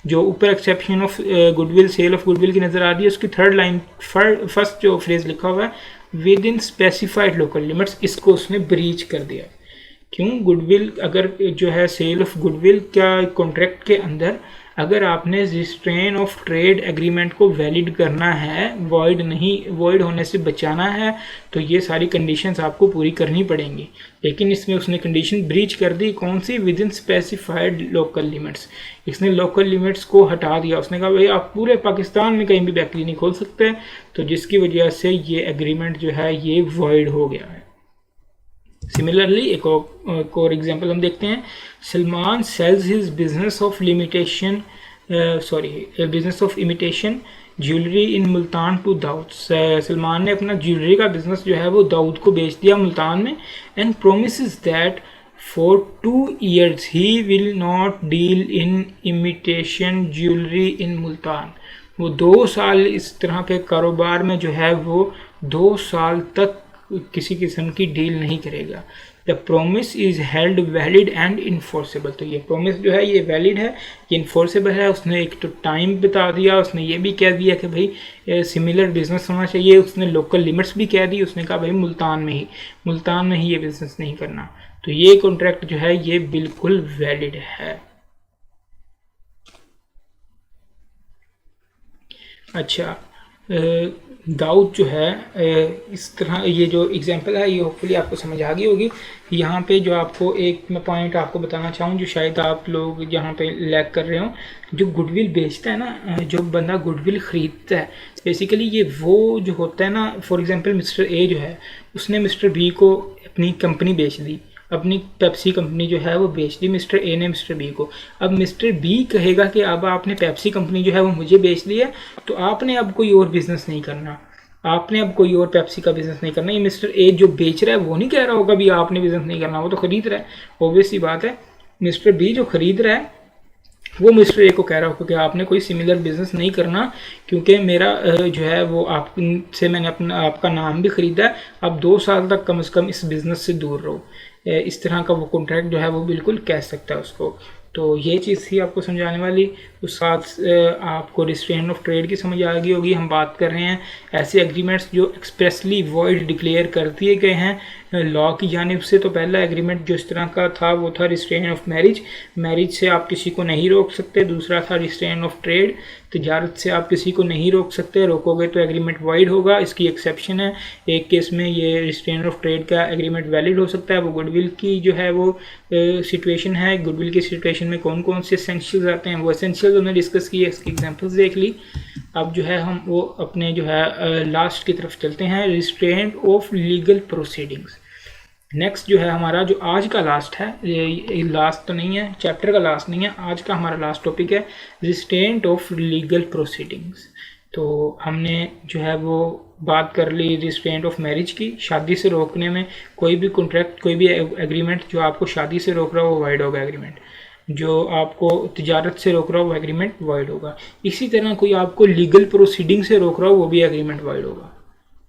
जो ऊपर exception of goodwill, sale of goodwill की नज़र आ रही है, उसकी थर्ड लाइन फर्स्ट जो फ्रेज लिखा हुआ है within specified local limits, इसको उसने ब्रीच कर दिया। क्यों? गुडविल अगर जो है सेल ऑफ गुडविल क्या कॉन्ट्रैक्ट के अंदर अगर आपने रिस्ट्रेन ऑफ ट्रेड एग्रीमेंट को वैलिड करना है, वॉइड होने से बचाना है, तो ये सारी कंडीशंस आपको पूरी करनी पड़ेंगी। लेकिन इसमें उसने कंडीशन ब्रीच कर दी। कौन सी? Within specified local limits. इसने लोकल लिमिट्स को हटा दिया। उसने कहा भाई आप पूरे पाकिस्तान में कहीं भी बेकरी नहीं खोल सकते, तो जिसकी वजह से ये एग्रीमेंट जो है ये वॉइड हो गया है। सिमिलरली एक और एग्जांपल हम देखते हैं। Salman sells his business of imitation jewellery in Multan to Daud. Salman ने अपना ज्वेलरी का बिजनेस जो है वो दाऊद को बेच दिया मुल्तान में, and promises that for 2 years he will not deal in imitation jewellery in Multan. वो 2 साल इस तरह के कारोबार में जो है वो 2 साल तक किसी किस्म की डील नहीं करेगा। The promise is held valid and enforceable. तो ये प्रोमिस जो है ये वैलिड है, ये इन्फोर्सेबल है। उसने एक तो टाइम बता दिया, उसने ये भी कह दिया कि भाई सिमिलर बिजनेस होना चाहिए। उसने लोकल लिमिट्स भी कह दी। उसने कहा भाई मुल्तान में ही ये बिजनेस नहीं करना। तो ये कॉन्ट्रैक्ट जो है ये बिल्कुल वैलिड है। अच्छा, दाऊद जो है इस तरह, ये जो एग्जांपल है ये होपफुली आपको समझ आ गई होगी। यहाँ पे जो आपको एक मैं पॉइंट आपको बताना चाहूँ जो शायद आप लोग यहाँ पे लैग कर रहे हो, जो गुडविल बेचता है ना, जो बंदा गुडविल ख़रीदता है, बेसिकली ये वो जो होता है ना, फॉर एग्जांपल मिस्टर ए जो है उसने मिस्टर बी को अपनी कंपनी बेच दी, अपनी पेप्सी कंपनी जो है वो बेच दी मिस्टर ए ने मिस्टर बी को। अब मिस्टर बी कहेगा कि अब आपने पेप्सी कंपनी जो है वो मुझे बेच दी है, तो आपने अब कोई और बिज़नेस नहीं करना, आपने अब कोई और पेप्सी का बिज़नेस नहीं करना। ये मिस्टर ए जो बेच रहा है वो नहीं कह रहा होगा भी आपने बिज़नेस नहीं करना, वो तो खरीद रहा है, ऑब्वियस सी बात है। मिस्टर बी जो खरीद रहा है वो मिस्टर ए को कह रहा होगा कि आपने कोई सिमिलर बिजनेस नहीं करना, क्योंकि मेरा जो है वो आपसे मैंने अपना आपका नाम भी खरीदा है, अब 2 साल तक कम से कम इस बिज़नेस से दूर रहो। इस तरह का वो कॉन्ट्रैक्ट जो है वो बिल्कुल कह सकता है उसको। तो ये चीज़ थी आपको समझाने वाली। उस साथ आपको रिस्ट्रेंट ऑफ ट्रेड की समझ आ गई होगी। हम बात कर रहे हैं ऐसे एग्रीमेंट्स जो एक्सप्रेसली वॉइड डिक्लेयर कर दिए गए हैं लॉ की जानिब से। तो पहला एग्रीमेंट जो इस तरह का था वो था रिस्ट्रेंट ऑफ मैरिज, मैरिज से आप किसी को नहीं रोक सकते। दूसरा था रिस्ट्रेंट ऑफ ट्रेड, तिजारत से आप किसी को नहीं रोक सकते, रोकोगे तो एग्रीमेंट वाइड होगा। इसकी एक्सेप्शन है, एक केस में ये रिस्ट्रेंट ऑफ ट्रेड का एग्रीमेंट वैलिड हो सकता है, वो गुडविल की जो है वो सिचुएशन है। गुडविल की सिचुएशन में कौन कौन से एसेंशियल्स आते हैं, वो एसेंशियल्स हमने डिस्कस किए, इसकी एग्जांपल्स देख ली। अब जो है हम वो अपने जो है लास्ट की तरफ चलते हैं, restraint of legal proceedings. Next जो है हमारा जो आज का लास्ट है, ये लास्ट तो नहीं है, चैप्टर का लास्ट नहीं है, आज का हमारा लास्ट टॉपिक है रिस्ट्रेंट ऑफ लीगल प्रोसीडिंग्स। तो हमने जो है वो बात कर ली रिस्ट्रेंट ऑफ मैरिज की, शादी से रोकने में कोई भी कॉन्ट्रैक्ट, कोई भी एग्रीमेंट जो आपको शादी से रोक रहा हो वो वाइड होगा एग्रीमेंट, जो आपको तिजारत से रोक रहा हो वो एग्रीमेंट वाइड होगा। इसी तरह कोई आपको लीगल प्रोसीडिंग से रोक रहा हो वो भी एग्रीमेंट वाइड होगा।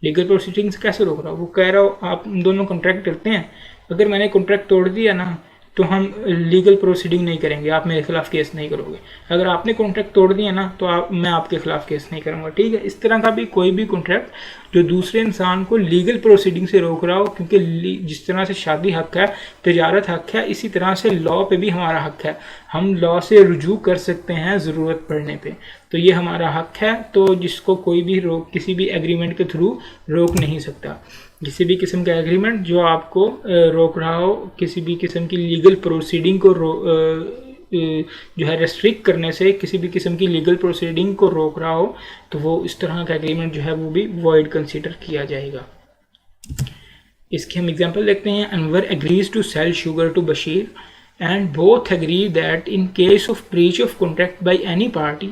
लीगल प्रोसीडिंग्स कैसे रोक रहा हो, वो कह रहा हो आप दोनों कॉन्ट्रैक्ट करते हैं, अगर मैंने कॉन्ट्रैक्ट तोड़ दिया ना तो हम लीगल प्रोसीडिंग नहीं करेंगे, आप मेरे खिलाफ केस नहीं करोगे। अगर आपने कॉन्ट्रैक्ट तोड़ दिया ना तो मैं आपके खिलाफ केस नहीं करूँगा, ठीक है। इस तरह का भी कोई भी कॉन्ट्रैक्ट जो दूसरे इंसान को लीगल प्रोसीडिंग से रोक रहा हो, क्योंकि जिस तरह से शादी हक है, तिजारत हक है, इसी तरह से लॉ पे भी हमारा हक है, हम लॉ से रुजू कर सकते हैं ज़रूरत पड़ने पे, तो ये हमारा हक है। तो जिसको कोई भी किसी भी एग्रीमेंट के थ्रू रोक नहीं सकता। किसी भी किस्म का एग्रीमेंट जो आपको रोक रहा हो, किसी भी किस्म की लीगल प्रोसीडिंग को जो है रेस्ट्रिक्ट करने से, किसी भी किस्म की लीगल प्रोसीडिंग को रोक रहा हो, तो वो इस तरह का एग्रीमेंट जो है वो भी वॉइड कंसीडर किया जाएगा। इसके हम एग्जांपल देखते हैं। Anwar agrees to sell sugar to Bashir and both agree that in case of breach of contract by any party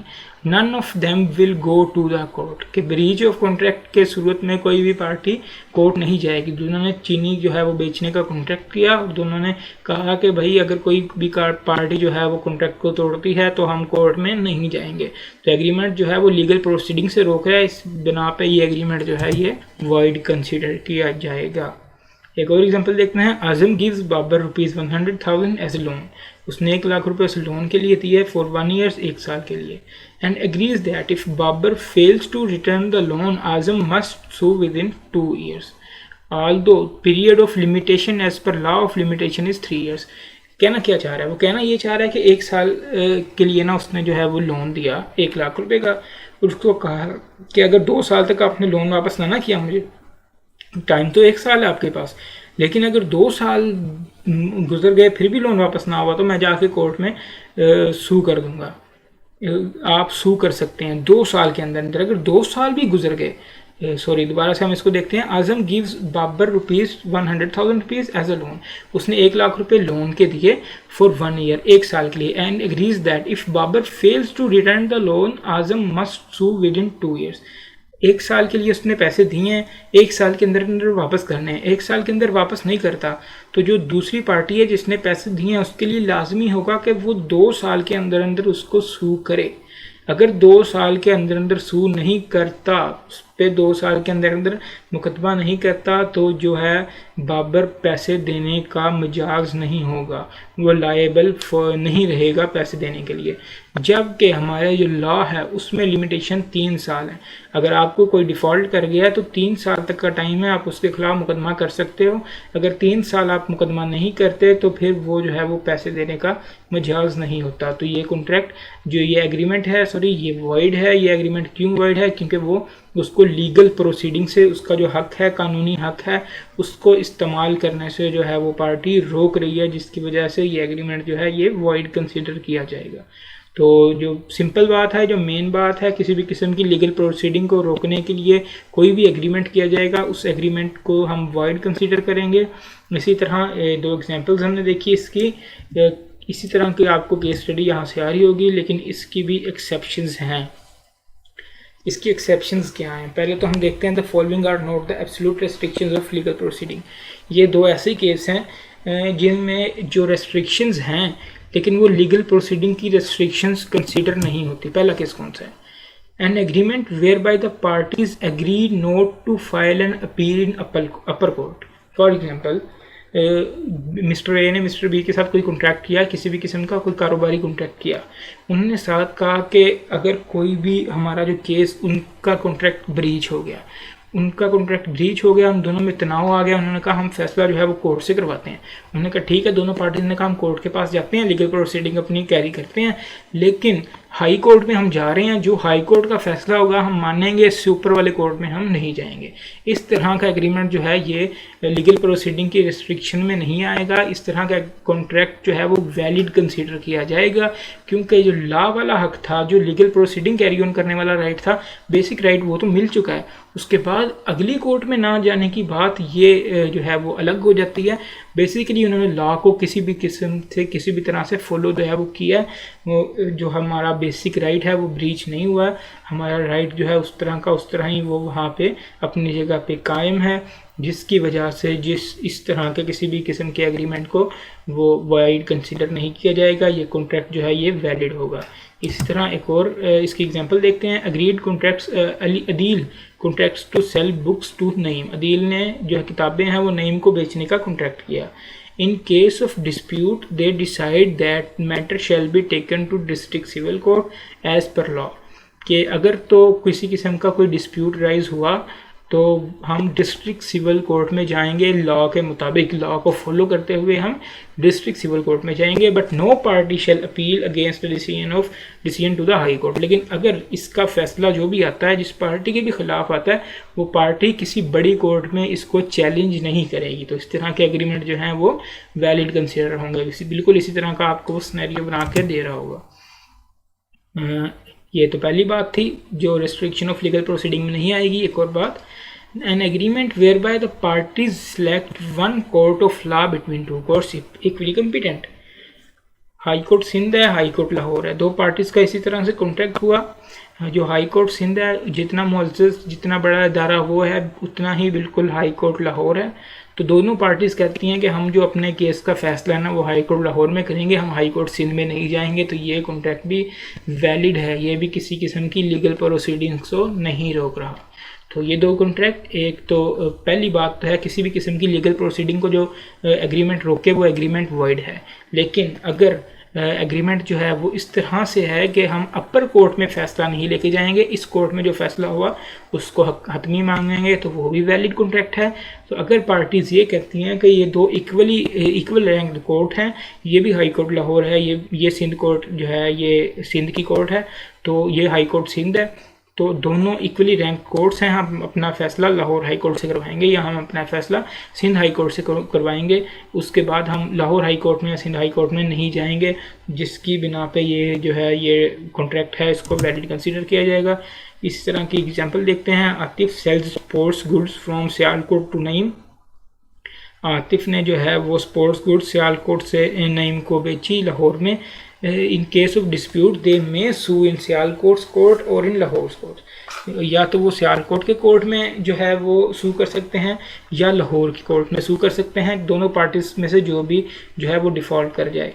none of them will go to the court। कि breach of contract के सूरत में कोई भी पार्टी कोर्ट नहीं जाएगी। दोनों ने चीनी जो है वो बेचने का कॉन्ट्रैक्ट किया और दोनों ने कहा कि भाई अगर कोई भी पार्टी जो है वो कॉन्ट्रैक्ट को तोड़ती है तो हम कोर्ट में नहीं जाएंगे। तो एग्रीमेंट जो है वो लीगल प्रोसीडिंग से रोक रहा है, इस बिना पे ये एग्रीमेंट जो है ये वॉइड कंसिडर किया जाएगा। एक और एग्जांपल देखते हैं। Azam gives Babar ₹100,000 as a loan. उसने 1 लाख रुपए उस लोन के लिए दिए फॉर 1 ईयर, 1 साल के लिए। And agrees that if Babar fails to return the loan Azam must sue within 2 years। Although period of limitation as per law of limitation is 3 years। कहना क्या चाह रहा है, वो कहना ये चाह रहा है कि 1 साल के लिए ना उसने जो है वो लोन दिया 1 लाख रुपए का, उसको कहा कि अगर 2 साल तक आपने लोन वापस ना किया, मुझे टाइम तो 1 साल है आपके पास, लेकिन अगर 2 साल गुजर गए फिर भी लोन वापस ना हुआ तो मैं जाके कोर्ट में सू कर दूंगा। आप सू कर सकते हैं 2 साल के अंदर अंदर। अगर 2 साल भी गुजर गए, दोबारा से हम इसको देखते हैं। Azam gives Babar ₹100,000 as a loan. उसने 1 लाख रुपए लोन के दिए फॉर 1 ईयर, 1 साल के लिए। And agrees that if Babar fails to return the loan Azam must sue within 2 years। 1 साल के लिए उसने पैसे दिए हैं, 1 साल के अंदर अंदर वापस करने हैं। 1 साल के अंदर वापस नहीं करता तो जो दूसरी पार्टी है जिसने पैसे दिए हैं उसके लिए लाजमी होगा कि वो 2 साल के अंदर अंदर उसको सू करे। अगर 2 साल के अंदर अंदर सू नहीं करता, उस पर 2 साल के अंदर अंदर मुकदमा नहीं करता, तो जो है बाबर पैसे देने का मजाज नहीं होगा, वो लायबल नहीं रहेगा पैसे देने के लिए। जबकि हमारे जो लॉ है उसमें लिमिटेशन 3 साल है। अगर आपको कोई डिफ़ॉल्ट कर गया तो 3 साल तक का टाइम है, आप उसके खिलाफ मुकदमा कर सकते हो। अगर 3 साल आप मुकदमा नहीं करते तो फिर वो जो है वो पैसे देने का मजाज नहीं होता। तो ये कॉन्ट्रैक्ट जो ये एग्रीमेंट है, सॉरी ये वॉइड है। ये एग्रीमेंट क्यों वॉइड है? क्योंकि वो उसको लीगल प्रोसीडिंग से उसका जो हक है, कानूनी हक है, उसको इस्तेमाल करने से जो है वो पार्टी रोक रही है, जिसकी वजह से ये एग्रीमेंट जो है ये वॉइड कंसीडर किया जाएगा। तो जो सिंपल बात है, जो मेन बात है, किसी भी किस्म की लीगल प्रोसीडिंग को रोकने के लिए कोई भी एग्रीमेंट किया जाएगा, उस एग्रीमेंट को हम वॉइड कंसीडर करेंगे। इसी तरह 2 एग्जांपल्स हमने देखी इसकी। इसी तरह की आपको केस स्टडी यहाँ से आ रही होगी, लेकिन इसकी भी एक्सेप्शंस हैं। इसकी एक्सेप्शंस क्या हैं? पहले तो हम देखते हैं the following are not the absolute restrictions of legal proceeding. ये 2 ऐसे केस हैं जिनमें जो रेस्ट्रिक्शंस हैं लेकिन वो लीगल प्रोसीडिंग की रेस्ट्रिक्शंस कंसीडर नहीं होती। पहला केस कौन सा है? An agreement where by the parties agree not to file an appeal in upper court. For example, mister A ने मिस्टर बी के साथ कोई कॉन्ट्रैक्ट किया, किसी भी किस्म का कोई कारोबारी कॉन्ट्रैक्ट किया। उन्होंने साथ कहा कि अगर कोई भी हमारा जो केस, उनका कॉन्ट्रैक्ट ब्रीच हो गया, हम दोनों में तनाव आ गया। उन्होंने कहा हम फैसला जो है वो कोर्ट से करवाते हैं। उन्होंने कहा ठीक है, दोनों पार्टीज ने कहा हम कोर्ट के पास जाते हैं, लीगल प्रोसीडिंग अपनी कैरी करते हैं, लेकिन हाई कोर्ट में हम जा रहे हैं, जो हाई कोर्ट का फैसला होगा हम मानेंगे, इससे ऊपर वाले कोर्ट में हम नहीं जाएंगे। इस तरह का एग्रीमेंट जो है ये लीगल प्रोसीडिंग की रिस्ट्रिक्शन में नहीं आएगा। इस तरह का कॉन्ट्रैक्ट जो है वो वैलिड कंसीडर किया जाएगा, क्योंकि जो लॉ वाला हक था, जो लीगल प्रोसीडिंग कैरी ऑन करने वाला राइट था, बेसिक राइट, वो तो मिल चुका है। उसके बाद अगली कोर्ट में ना जाने की बात ये जो है वो अलग हो जाती है। बेसिकली उन्होंने लॉ को किसी भी किस्म से, किसी भी तरह से फॉलो जो है वो किया, वो जो हमारा बेसिक राइट है वो ब्रीच नहीं हुआ। हमारा राइट जो है उस तरह ही वो वहाँ पे अपनी जगह पे कायम है, जिसकी वजह से इस तरह के किसी भी किस्म के एग्रीमेंट को वो वॉइड कंसीडर नहीं किया जाएगा। ये कॉन्ट्रैक्ट जो है ये वैलिड होगा। इसी तरह एक और इसकी एग्जांपल देखते हैं। Agreed contracts Adeel contracts to sell books to Naeem. Adeel ने जो किताबें हैं वो नईम को बेचने का कॉन्ट्रैक्ट किया। In case of dispute they decide that matter shall be taken to district civil court as per law. कि अगर तो किसी किस्म का कोई डिस्प्यूट राइज हुआ तो हम डिस्ट्रिक्ट सिविल कोर्ट में जाएंगे, लॉ के मुताबिक, लॉ को फॉलो करते हुए हम डिस्ट्रिक्ट सिविल कोर्ट में जाएंगे। But no party shall appeal against the decision to the high court. लेकिन अगर इसका फैसला जो भी आता है, जिस पार्टी के भी खिलाफ आता है, वो पार्टी किसी बड़ी कोर्ट में इसको चैलेंज नहीं करेगी। तो इस तरह के एग्रीमेंट जो हैं वो वैलिड कंसिडर होंगे। बिल्कुल इसी तरह का आपको वो सिनेरियो बना के दे रहा होगा। ये तो पहली बात थी जो रेस्ट्रिक्शन ऑफ लीगल प्रोसीडिंग में नहीं आएगी। एक और बात, an agreement whereby the parties select one court of law between two courts equally competent। High court Sindh है, हाई कोर्ट लाहौर है, 2 पार्टीज का इसी तरह से कॉन्ट्रैक्ट हुआ। जो हाई कोर्ट सिंध है, जितना मुअज़्ज़ज़, जितना बड़ा इदारा वो है, उतना ही बिल्कुल हाई कोर्ट लाहौर है। तो दोनों पार्टीज कहती हैं कि हम जो अपने केस का फैसला है ना वो हाई कोर्ट लाहौर में करेंगे, हम हाई कोर्ट सिंध में नहीं जाएंगे। तो ये कॉन्ट्रैक्ट भी वैलिड है, ये भी किसी किस्म की लीगल प्रोसीडिंग्स को नहीं रोक रहा। तो ये 2 कॉन्ट्रैक्ट, एक तो पहली बात तो है किसी भी किस्म की लीगल प्रोसीडिंग को जो एग्रीमेंट रोके वो एग्रीमेंट वॉइड है। लेकिन अगर एग्रीमेंट जो है वो इस तरह से है कि हम अपर कोर्ट में फ़ैसला नहीं लेके जाएंगे, इस कोर्ट में जो फैसला हुआ उसको हतमी मांगेंगे, तो वो भी वैलिड कॉन्ट्रैक्ट है। तो अगर पार्टीज़ ये कहती हैं कि ये 2 इक्वल रैंक्ड कोर्ट हैं, ये भी हाई कोर्ट लाहौर है, ये सिंध कोर्ट जो है ये सिंध की कोर्ट है, तो ये हाई कोर्ट सिंध है, तो दोनों इक्वली रैंक कोर्ट्स हैं, हम अपना फैसला लाहौर हाई कोर्ट से करवाएंगे या हम अपना फैसला सिंध हाई कोर्ट से करवाएंगे। उसके बाद हम लाहौर हाई कोर्ट में या सिंध हाई कोर्ट में नहीं जाएंगे, जिसकी बिना पे ये जो है ये कॉन्ट्रैक्ट है इसको वैलिड कंसीडर किया जाएगा। इस तरह की एग्जांपल देखते हैं। Atif sells sports goods from Sialkot to Naeem. Atif ने जो है वो स्पोर्ट्स गुड्स सियालकोट से नईम को बेची लाहौर में। In case of dispute they may sue in Sialkot court और इन लाहौर कोर्ट। या तो वो सियालकोट के कोर्ट में जो है वो सू कर सकते हैं या लाहौर की कोर्ट में सू कर सकते हैं, दोनों पार्टीज में से जो भी जो है वो डिफ़ॉल्ट कर जाए।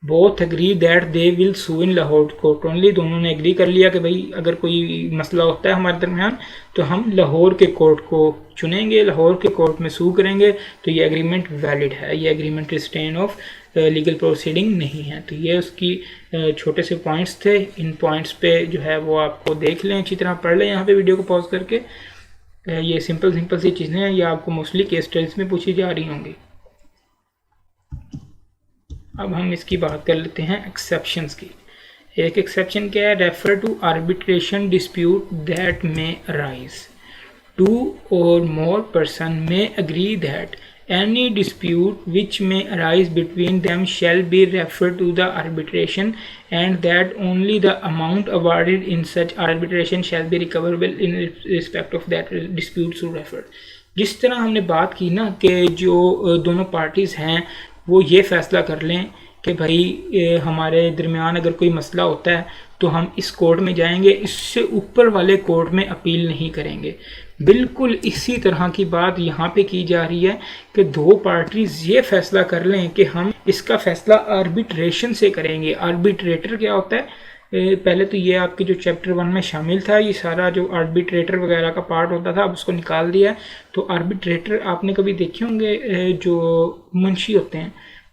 Both agree that they will sue in Lahore court only, दोनों ने एग्री कर लिया कि भाई अगर कोई मसला होता है हमारे दरमियान तो हम लाहौर के कोर्ट को चुनेंगे, लाहौर के कोर्ट में सू करेंगे, तो ये एग्रीमेंट वैलिड है, ये agreement restrain of legal proceeding नहीं है। तो ये उसकी छोटे से पॉइंट्स थे, इन पॉइंट्स पे जो है वो आपको देख लें, अच्छी तरह पढ़ लें यहाँ पे वीडियो को पॉज करके। ये सिंपल सी चीज़ें हैं, ये आपको मोस्टली केस स्टडीज में पूछी जा रही होंगी। अब हम इसकी बात कर लेते हैं एक्सेप्शंस की। एक एक्सेप्शन क्या है? Refer to arbitration dispute that may arise, two or more person may agree that any dispute which may arise between them shall be referred to the arbitration and that only the amount awarded in such arbitration shall be recoverable in respect of that dispute so referred। जिस तरह हमने बात की ना कि जो दोनों parties हैं वो ये फैसला कर लें कि भाई हमारे दरमियान अगर कोई मसला होता है तो हम इस कोर्ट में जाएंगे, इससे ऊपर वाले कोर्ट में अपील नहीं करेंगे। बिल्कुल इसी तरह की बात यहाँ पे की जा रही है कि दो पार्टीज ये फैसला कर लें कि हम इसका फैसला आर्बिट्रेशन से करेंगे। आर्बिट्रेटर क्या होता है? पहले तो ये आपके जो चैप्टर 1 में शामिल था, ये सारा जो आर्बिट्रेटर वगैरह का पार्ट होता था, अब उसको निकाल दिया है। तो आर्बिट्रेटर आपने कभी देखे होंगे जो मुंशी होते हैं,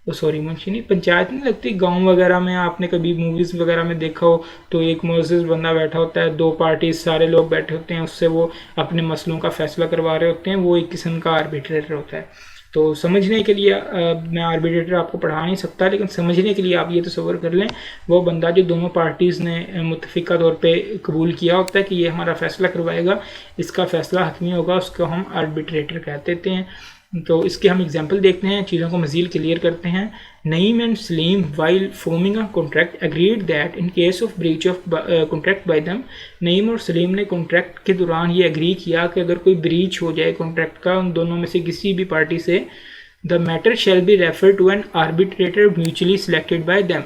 सॉरी मुंशी नहीं, पंचायत नहीं लगती, गांव वगैरह में आपने कभी मूवीज़ वगैरह में देखा हो तो एक मोअज़्ज़िज़ बंदा बैठा होता है, दो पार्टी सारे लोग बैठे होते हैं, उससे वो अपने मसलों का फैसला करवा रहे होते हैं, वो एक किस्म का आर्बिट्रेटर होता है। तो समझने के लिए मैं आर्बिट्रेटर आपको पढ़ा नहीं सकता, लेकिन समझने के लिए आप ये तसव्वुर कर लें, वो बंदा जो दोनों पार्टीज़ ने मुत्तफ़िका तौर पे कबूल किया होता है कि ये हमारा फ़ैसला करवाएगा, इसका फ़ैसला हतमी होगा, उसको हम आर्बिट्रेटर कहते हैं। तो इसके हम एग्जांपल देखते हैं, चीज़ों को मज़ीद क्लियर करते हैं। Naeem and Salim while forming a contract agreed that in case of breach of contract by them, Naeem और सलीम ने कॉन्ट्रैक्ट के दौरान ये एग्री किया कि अगर कोई ब्रीच हो जाए कॉन्ट्रैक्ट का उन दोनों में से किसी भी पार्टी से, the matter shall be refer to an arbitrator mutually selected by them,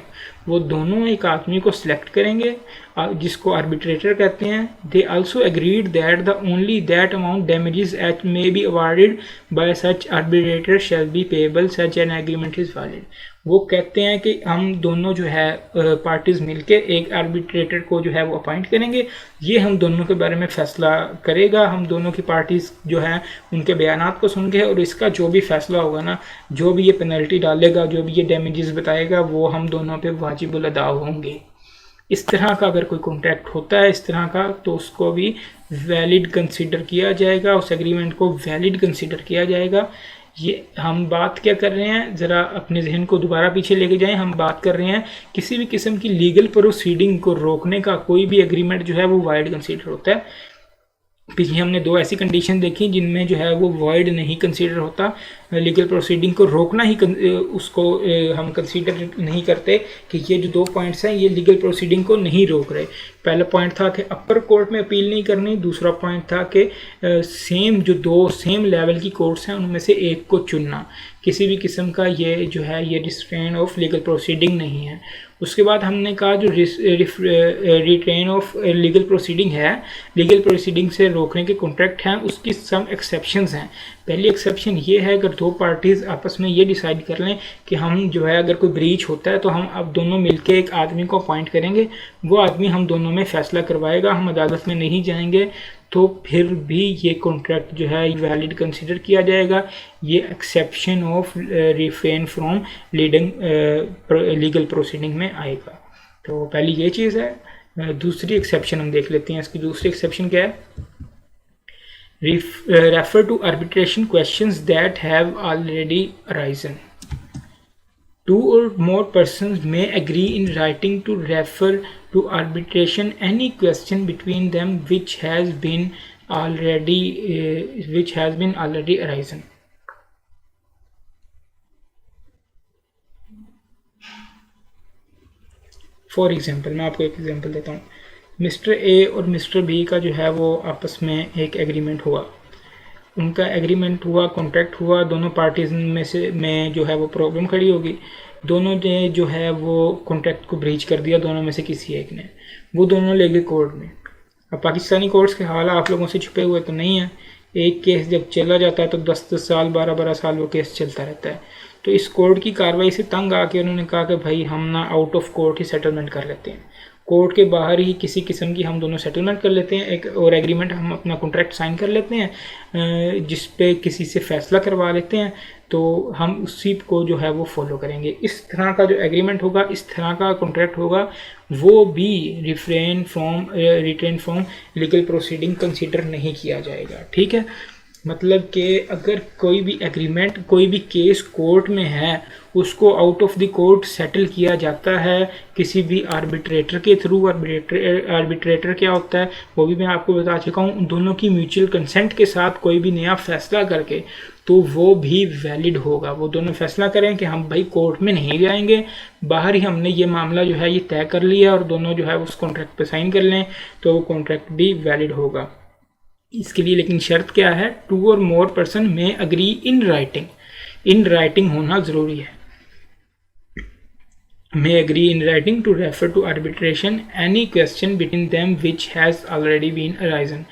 वो दोनों एक आदमी को सिलेक्ट करेंगे जिसको आर्बिट्रेटर कहते हैं। They also agreed that the only that amount damages at may be awarded by such arbitrator shall be payable such an agreement is valid. वो कहते हैं कि हम दोनों जो है पार्टीज़ मिलके एक आर्बिट्रेटर को जो है वो अपॉइंट करेंगे, ये हम दोनों के बारे में फ़ैसला करेगा, हम दोनों की पार्टीज़ जो हैं उनके बयानात को सुन के, और इसका जो भी फ़ैसला होगा ना, जो भी ये पेनल्टी डालेगा, जो भी ये डैमेजेस बताएगा, वो हम दोनों पे वाजिबुल अदा होंगे। इस तरह का अगर कोई कॉन्ट्रैक्ट होता है इस तरह का, तो उसको भी वैलिड कंसीडर किया जाएगा, उस एग्रीमेंट को वैलिड कंसीडर किया जाएगा। ये हम बात क्या कर रहे हैं, ज़रा अपने जहन को दोबारा पीछे लेके जाएं। हम बात कर रहे हैं किसी भी किस्म की लीगल प्रोसीडिंग को रोकने का कोई भी एग्रीमेंट जो है वो वाइड कंसीडर होता है। पीछे हमने दो ऐसी कंडीशन देखी जिनमें जो है वो वॉइड नहीं कंसीडर होता, लीगल प्रोसीडिंग को रोकना ही उसको हम कंसीडर नहीं करते कि ये जो दो पॉइंट्स हैं ये लीगल प्रोसीडिंग को नहीं रोक रहे। पहला पॉइंट था कि अपर कोर्ट में अपील नहीं करनी, दूसरा पॉइंट था कि सेम जो दो सेम लेवल की कोर्ट्स हैं उनमें से एक को चुनना। किसी भी किस्म का ये जो है ये रिस्ट्रेन ऑफ लीगल प्रोसीडिंग नहीं है। उसके बाद हमने कहा जो रिट्रेन ऑफ लीगल प्रोसीडिंग है, लीगल प्रोसीडिंग से रोकने के कॉन्ट्रैक्ट हैं, उसकी सम एक्सेप्शंस हैं। पहली एक्सेप्शन ये है अगर दो पार्टीज़ आपस में ये डिसाइड कर लें कि हम जो है अगर कोई ब्रीच होता है तो हम अब दोनों मिलके एक आदमी को अपॉइंट करेंगे, वो आदमी हम दोनों में फ़ैसला करवाएगा, हम अदालत में नहीं जाएंगे, तो फिर भी ये कॉन्ट्रैक्ट जो है वैलिड कंसीडर किया जाएगा। ये exception of refrain from legal proceeding में आएगा। तो पहली ये चीज़ है। दूसरी एक्सेप्शन हम देख लेते हैं, इसकी दूसरी एक्सेप्शन क्या है? refer to arbitration questions that have already arisen. Two or more persons may agree in writing to refer to arbitration any question between them which has been already arisen. For example मैं आपको एक example देता हूँ। Mister A और mister B का जो है वो आपस में एक एग्रीमेंट हुआ, उनका एग्रीमेंट हुआ, कॉन्ट्रैक्ट हुआ, दोनों पार्टीज में जो है वो प्रॉब्लम खड़ी होगी। दोनों ने जो है वो कॉन्ट्रैक्ट को ब्रीच कर दिया, दोनों में से किसी एक ने, वो दोनों ले गए कोर्ट में। अब पाकिस्तानी कोर्ट्स के हवाला आप लोगों से छुपे हुए तो नहीं है, एक केस जब चला जाता है तो 10-10 साल 12-12 साल वो केस चलता रहता है। तो इस कोर्ट की कार्रवाई से तंग आके उन्होंने कहा कि भाई हम ना out of court he settlement कर लेते हैं, कोर्ट के बाहर ही किसी किस्म की हम दोनों सेटलमेंट कर लेते हैं, एक और एग्रीमेंट हम अपना कॉन्ट्रैक्ट साइन कर लेते हैं जिस पे किसी से फैसला करवा लेते हैं, तो हम उसी को जो है वो फॉलो करेंगे। इस तरह का जो एग्रीमेंट होगा, इस तरह का कॉन्ट्रैक्ट होगा, वो भी written from legal proceeding consider नहीं किया जाएगा। ठीक है, मतलब कि अगर कोई भी एग्रीमेंट, कोई भी केस कोर्ट में है, उसको out of the court settle किया जाता है किसी भी आर्बिट्रेटर के थ्रू। आर्बिट्रेटर क्या होता है वो भी मैं आपको बता चुका हूँ, दोनों की म्यूचुअल कंसेंट के साथ कोई भी नया फैसला करके, तो वो भी वैलिड होगा। वो दोनों फैसला करें कि हम भाई कोर्ट में नहीं जाएंगे, बाहर ही हमने ये मामला जो है ये तय कर लिया और दोनों जो है उस कॉन्ट्रैक्ट पे साइन कर लें, तो वो कॉन्ट्रैक्ट भी वैलिड होगा। इसके लिए लेकिन शर्त क्या है, 2 और मोर पर्सन में agree in writing. In writing होना ज़रूरी है। may agree in writing to refer to arbitration any question between them which has already been arisen।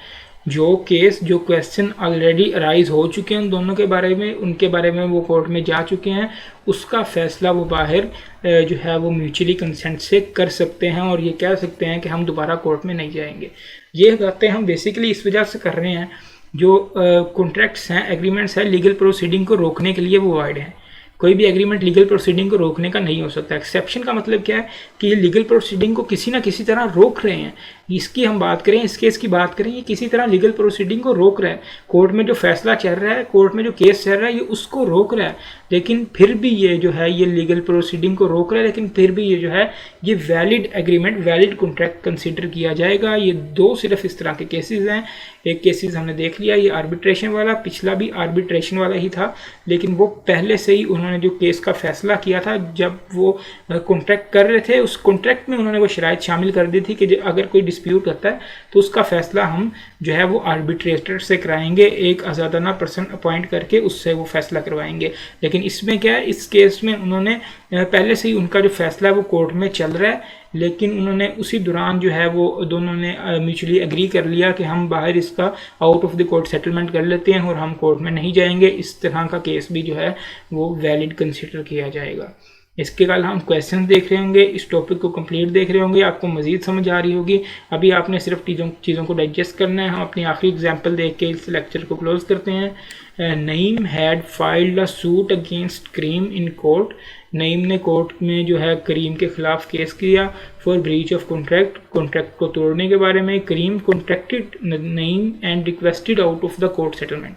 जो केस, जो क्वेश्चन ऑलरेडी अराइज हो चुके हैं उन दोनों के बारे में, उनके बारे में वो कोर्ट में जा चुके हैं, उसका फैसला वो बाहर जो है वो म्यूचुअली कंसेंट से कर सकते हैं और ये कह सकते हैं कि हम दोबारा कोर्ट में नहीं जाएंगे। ये बातें हम बेसिकली इस वजह से कर रहे हैं, जो कॉन्ट्रैक्ट्स हैं, एग्रीमेंट्स हैं, लीगल प्रोसीडिंग को रोकने के लिए वो वाइड हैं। कोई भी एग्रीमेंट लीगल प्रोसीडिंग को रोकने का नहीं हो सकता। एक्सेप्शन का मतलब क्या है कि ये लीगल प्रोसीडिंग को किसी ना किसी तरह रोक रहे हैं। इसकी हम बात करें, इस केस की बात करें, ये किसी तरह लीगल प्रोसीडिंग को रोक रहा है। कोर्ट में जो फैसला चल रहा है, कोर्ट में जो केस चल रहा है, ये उसको रोक रहा है, लेकिन फिर भी ये जो है ये लीगल प्रोसीडिंग को रोक रहा है, लेकिन फिर भी ये जो है ये valid agreement, valid contract consider किया जाएगा। ये दो सिर्फ इस तरह के केसेस हैं। एक केसेस हमने देख लिया, ये आर्बिट्रेशन वाला, पिछला भी आर्बिट्रेशन वाला ही था, लेकिन वो पहले से ही उन्होंने जो केस का फैसला किया था, जब वो कॉन्ट्रैक्ट कर रहे थे, उस कॉन्ट्रैक्ट में उन्होंने वो शराइत शामिल कर दी थी कि अगर कोई डिस्प्यूट करता है तो उसका फैसला हम जो है वो आर्बिट्रेटर से कराएंगे, एक आज़ादाना पर्सन अपॉइंट करके उससे वो फैसला करवाएंगे। लेकिन इसमें क्या है, इस केस में उन्होंने पहले से ही उनका जो फैसला है वो कोर्ट में चल रहा है, लेकिन उन्होंने उसी दौरान जो है वो दोनों ने म्यूचुअली एग्री कर लिया कि हम बाहर इसका out of the court settlement कर लेते हैं और हम कोर्ट में नहीं जाएंगे। इस तरह का केस भी जो है वो वैलिड कंसिडर किया जाएगा। इसके कल हम क्वेश्चंस देख रहे होंगे, इस टॉपिक को कंप्लीट देख रहे होंगे, आपको मज़ीद समझ आ रही होगी। अभी आपने सिर्फ चीज़ों को डाइजेस्ट करना है। हम अपनी आखिरी एग्जांपल देख के इस लेक्चर को क्लोज करते हैं। Naeem had filed a suit against Karim in court. Naeem ने कोर्ट में जो है करीम के खिलाफ केस किया for breach of contract, contract को तोड़ने के बारे में। Karim contracted Naeem and requested out of the court settlement.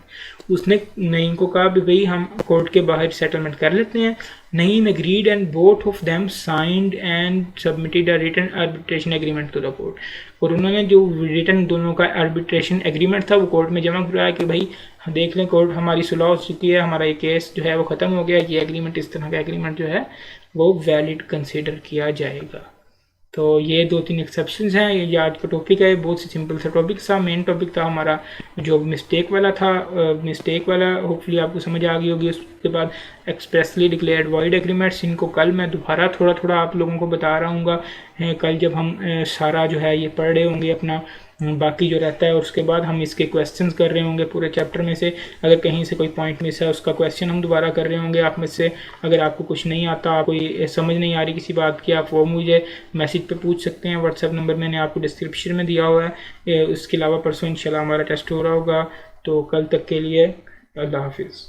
उसने नईम को कहा भी भाई हम कोर्ट के बाहर सेटलमेंट कर लेते हैं। Naeem agreed and both of them signed and submitted a written arbitration agreement to the court. और उन्होंने जो रिटन दोनों का आर्बिट्रेशन एग्रीमेंट था वो कोर्ट में जमा कराया कि भाई देख लें कोर्ट, हमारी सुलह हो चुकी है, हमारा ये केस जो है वो ख़त्म हो गया, ये एग्रीमेंट, इस तरह का एग्रीमेंट जो है वो वैलिड कंसीडर किया जाएगा। तो ये 2-3 एक्सेप्शंस हैं। ये आज का टॉपिक है, बहुत ही सिंपल सा टॉपिक था। मेन टॉपिक था हमारा जो मिस्टेक वाला था, मिस्टेक वाला होपफुली आपको समझ आ गई होगी। उसके बाद एक्सप्रेसली डिक्लेयर्ड वॉइड एग्रीमेंट्स, इनको कल मैं दोबारा थोड़ा थोड़ा आप लोगों को बता रहा हूँ। कल जब हम सारा जो है ये पढ़ रहे होंगे अपना बाकी जो रहता है, और उसके बाद हम इसके क्वेश्चंस कर रहे होंगे पूरे चैप्टर में से। अगर कहीं से कोई पॉइंट मिस है उसका क्वेश्चन हम दोबारा कर रहे होंगे आप में से। अगर आपको कुछ नहीं आता, कोई समझ नहीं आ रही किसी बात की, आप वो मुझे मैसेज पे पूछ सकते हैं। व्हाट्सएप नंबर मैंने आपको डिस्क्रिप्शन में दिया हुआ है। उसके अलावा परसों इंशाल्लाह हमारा टेस्ट हो रहा होगा। तो कल तक के लिए अल्लाह हाफिज़।